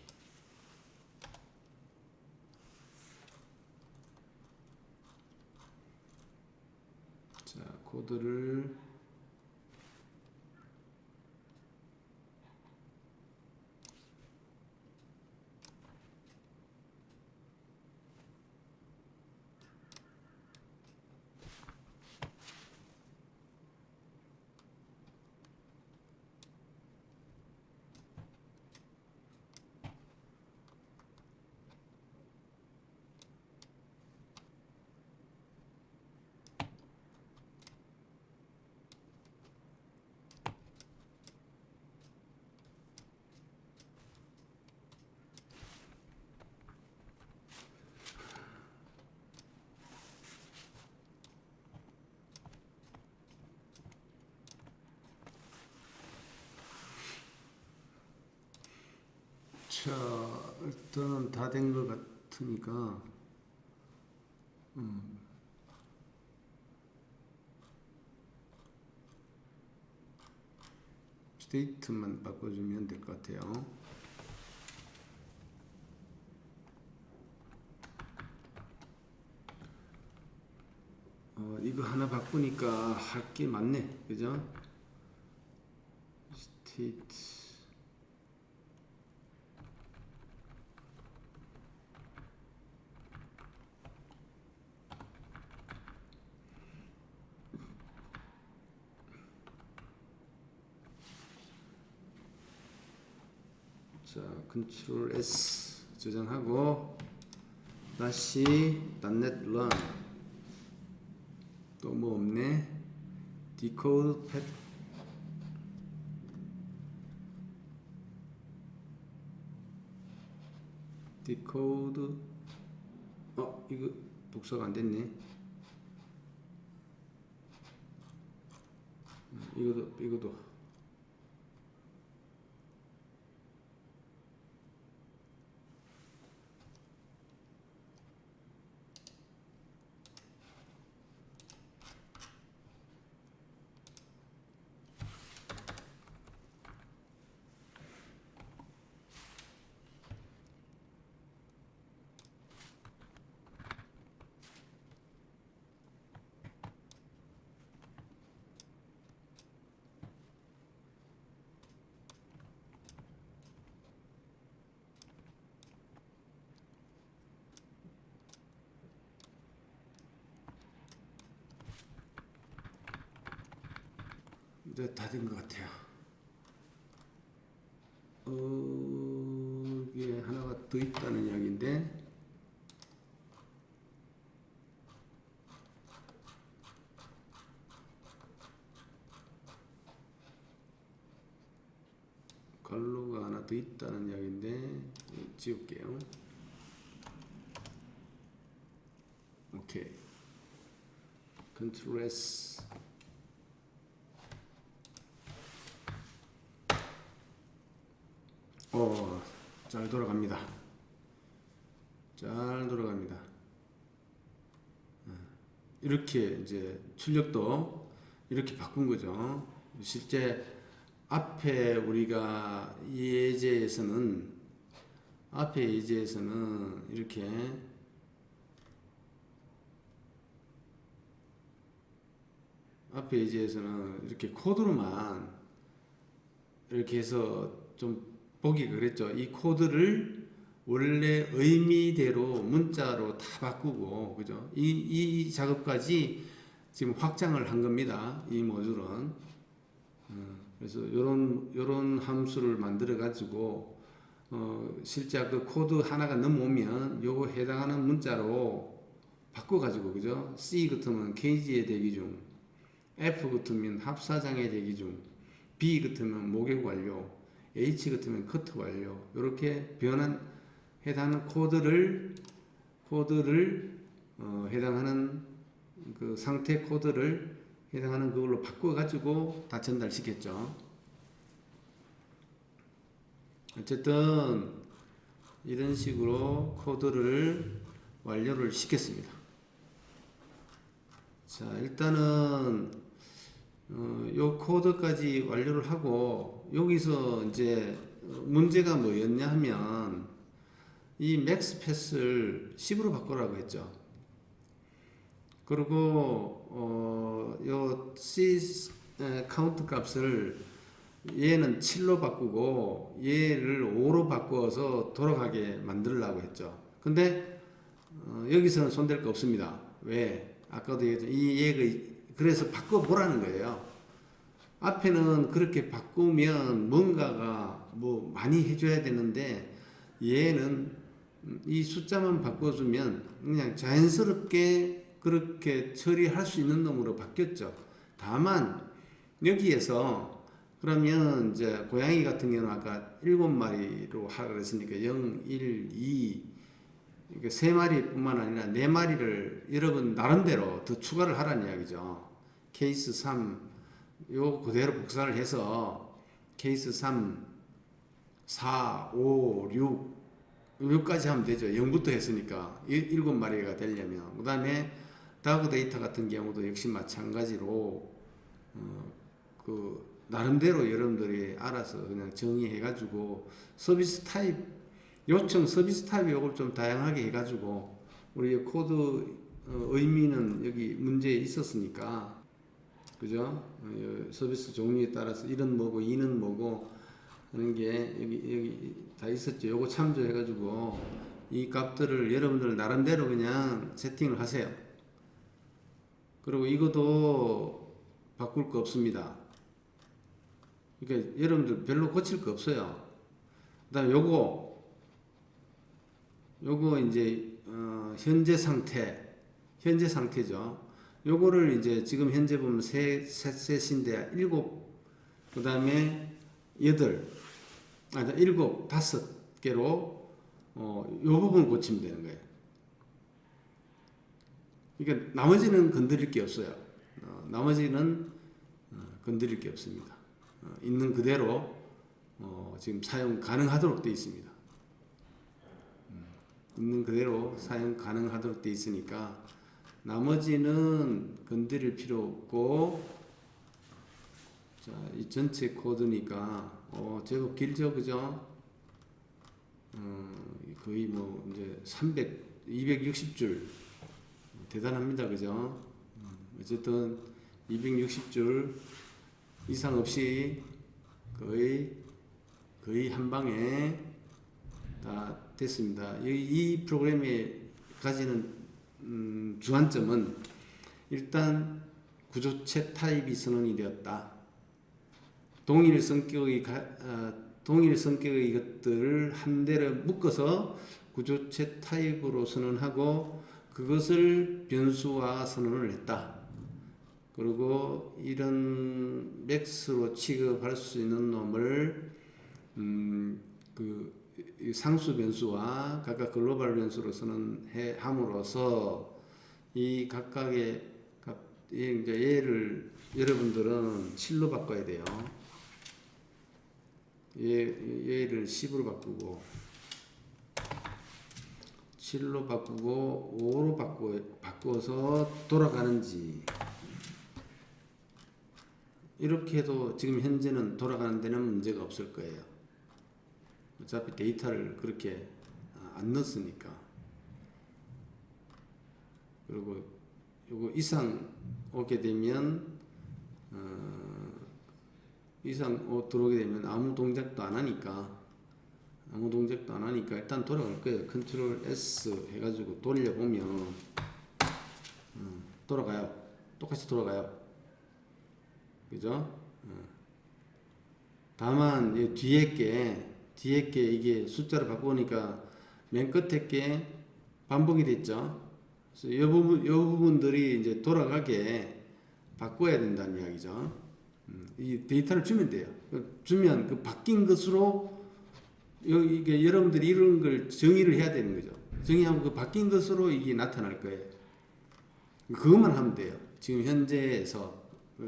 자, 코드를 자, 일단은 다 된 것 같으니까 스테이트만 바꿔주면 될 것 같아요. 이거 하나 바꾸니까 할 게 많네. 그죠? 스테이트 자, 컨트롤 S 저장하고 다시 .NET run. 또 뭐 없네. decode path decode 이거 복사가 안 됐네. 이것도 이제 다 된 것 같아요. 이게 하나가 더 있다는 이야기인데 갈로가 하나 더 있다는 이야기인데 지울게요. 오케이. 컨트롤 S 잘 돌아갑니다. 잘 돌아갑니다. 이렇게 이제 출력도 이렇게 바꾼 거죠. 실제 앞에 우리가 예제에서는 이렇게 코드로만 이렇게 해서 좀 보기 그랬죠. 이 코드를 원래 의미대로 문자로 다 바꾸고, 그죠? 이 작업까지 지금 확장을 한 겁니다. 이 모듈은. 그래서 요런 함수를 만들어 가지고 실제 그 코드 하나가 넘어오면 요거 해당하는 문자로 바꿔 가지고, 그죠? C 같으면 케이지의 대기 중, F 같으면 합사장의 대기 중, B 같으면 목욕 완료, H 같으면 커트 완료. 이렇게 해당하는 코드를 해당하는 그 상태 코드를 해당하는 그걸로 바꿔 가지고 다 전달시켰죠. 어쨌든 이런 식으로 코드를 완료를 시켰습니다. 자, 일단은 요 코드까지 완료를 하고, 여기서 이제 문제가 뭐였냐 하면 이 맥스 패스를 10으로 바꾸라고 했죠. 그리고 요 C 카운트 값을 얘는 7로 바꾸고 얘를 5로 바꿔서 돌아가게 만들려고 했죠. 근데 여기서는 손댈 거 없습니다. 왜? 아까도 얘기했죠. 이 얘가 그래서 바꿔보라는 거예요. 앞에는 그렇게 바꾸면 뭔가가 뭐 많이 해줘야 되는데, 얘는 이 숫자만 바꿔주면 그냥 자연스럽게 그렇게 처리할 수 있는 놈으로 바뀌었죠. 다만 여기에서 그러면 이제 고양이 같은 경우는 아까 7마리로 하라 그랬으니까 0, 1, 2 이게 3마리뿐만 아니라 4마리를 여러분 나름대로 더 추가를 하라는 이야기죠. 케이스 3 요 그대로 복사를 해서 케이스 3, 4, 5, 6까지 하면 되죠. 0부터 했으니까 7마리가 되려면. 그 다음에 다그 데이터 같은 경우도 역시 마찬가지로 그 나름대로 여러분들이 알아서 그냥 정의해가지고 서비스 타입 요청 서비스 타입 요걸 좀 다양하게 해가지고 우리 코드 의미는 여기 문제에 있었으니까, 그죠? 서비스 종류에 따라서 1은 뭐고 2는 뭐고 하는 게 여기 다 있었죠. 요거 참조해가지고 이 값들을 여러분들 나름대로 그냥 세팅을 하세요. 그리고 이것도 바꿀 거 없습니다. 그러니까 여러분들 별로 고칠 거 없어요. 그 다음에 요거 이제 현재 상태죠. 요거를 이제 지금 현재 보면 셋인데 7, 그 다음에 8, 7, 5개로 요 부분 고치면 되는 거예요. 그러니까 나머지는 건드릴 게 없어요. 나머지는 건드릴 게 없습니다. 있는 그대로 지금 사용 가능하도록 되어 있습니다. 있는 그대로 사용 가능하도록 되어 있으니까 나머지는 건드릴 필요 없고, 자, 이 전체 코드니까 제법 길죠, 그죠? 거의 뭐 이제 260줄 대단합니다, 그죠? 어쨌든 260줄 이상 없이 거의 한 방에 다 됐습니다. 이 프로그램에 가지는 주안점은 일단 구조체 타입이 선언이 되었다. 동일 성격의 것들을 한 대로 묶어서 구조체 타입으로 선언하고 그것을 변수화 선언을 했다. 그리고 이런 맥스로 취급할 수 있는 놈을 그 상수 변수와 각각 글로벌 변수로 선언해 함으로써 이 각각의 얘를 여러분들은 7로 바꿔야 돼요. 얘를 10으로 바꾸고 7로 바꾸고 5로 바꿔서 돌아가는지, 이렇게 해도 지금 현재는 돌아가는 데는 문제가 없을 거예요. 어차피 데이터를 그렇게 안 넣었으니까. 그리고 요거 이상 오게 되면 이상 들어오게 되면 아무 동작도 안 하니까 아무 동작도 안 하니까 일단 돌아갈 거예요. 컨트롤 S 해가지고 돌려보면 돌아가요. 똑같이 돌아가요. 그죠? 다만 이 뒤에 게 이게 숫자를 바꾸니까 맨 끝에 게 반복이 됐죠. 그래서 이 부분들이 이제 돌아가게 바꿔야 된다는 이야기죠. 이 데이터를 주면 돼요. 주면 그 바뀐 것으로 이게 여러분들이 이런 걸 정의를 해야 되는 거죠. 정의하면 그 바뀐 것으로 이게 나타날 거예요. 그것만 하면 돼요. 지금 현재에서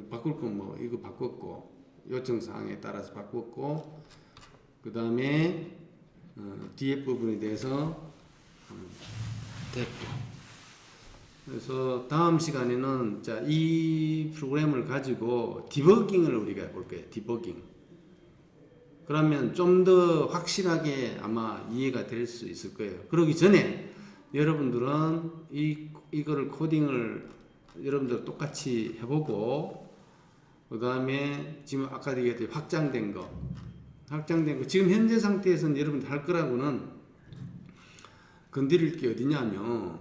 바꿀 건 뭐 이거 바꿨고 요청 사항에 따라서 바꿨고 그 다음에 뒤에 부분에 대해서 됐고. 그래서 다음 시간에는 자, 이 프로그램을 가지고 디버깅을 우리가 해볼 거예요. 디버깅. 그러면 좀 더 확실하게 아마 이해가 될 수 있을 거예요. 그러기 전에 여러분들은 이거를 코딩을 여러분들 똑같이 해보고 그 다음에 지금 아까 얘기했던 확장된 거 지금 현재 상태에서는 여러분들 할 거라고는 건드릴 게 어디냐면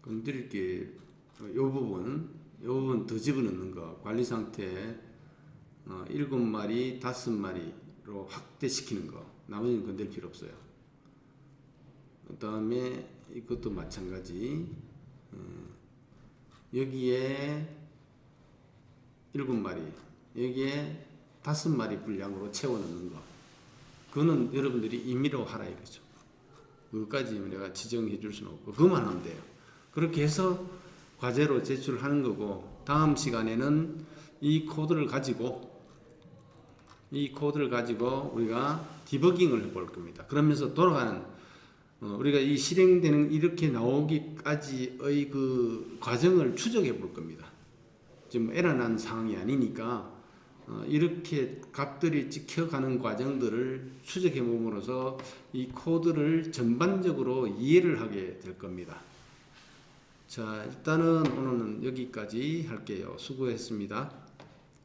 건드릴 게 요 부분 더 집어넣는 거 관리 상태 7마리 5마리로 확대시키는 거 나머지는 건들 필요 없어요. 그 다음에 이것도 마찬가지 여기에 7마리 여기에 5마리 분량으로 채워넣는 거 그거는 여러분들이 임의로 하라 이거죠. 그것까지 내가 지정해 줄 수는 없고 그것만 하면 돼요. 그렇게 해서 과제로 제출하는 거고 다음 시간에는 이 코드를 가지고 우리가 디버깅을 해볼 겁니다. 그러면서 돌아가는 우리가 이 실행되는 이렇게 나오기까지의 그 과정을 추적해 볼 겁니다. 지금 에러 난 상황이 아니니까 이렇게 값들이 찍혀가는 과정들을 추적해 봄으로써 이 코드를 전반적으로 이해를 하게 될 겁니다. 자, 일단은 오늘은 여기까지 할게요. 수고했습니다.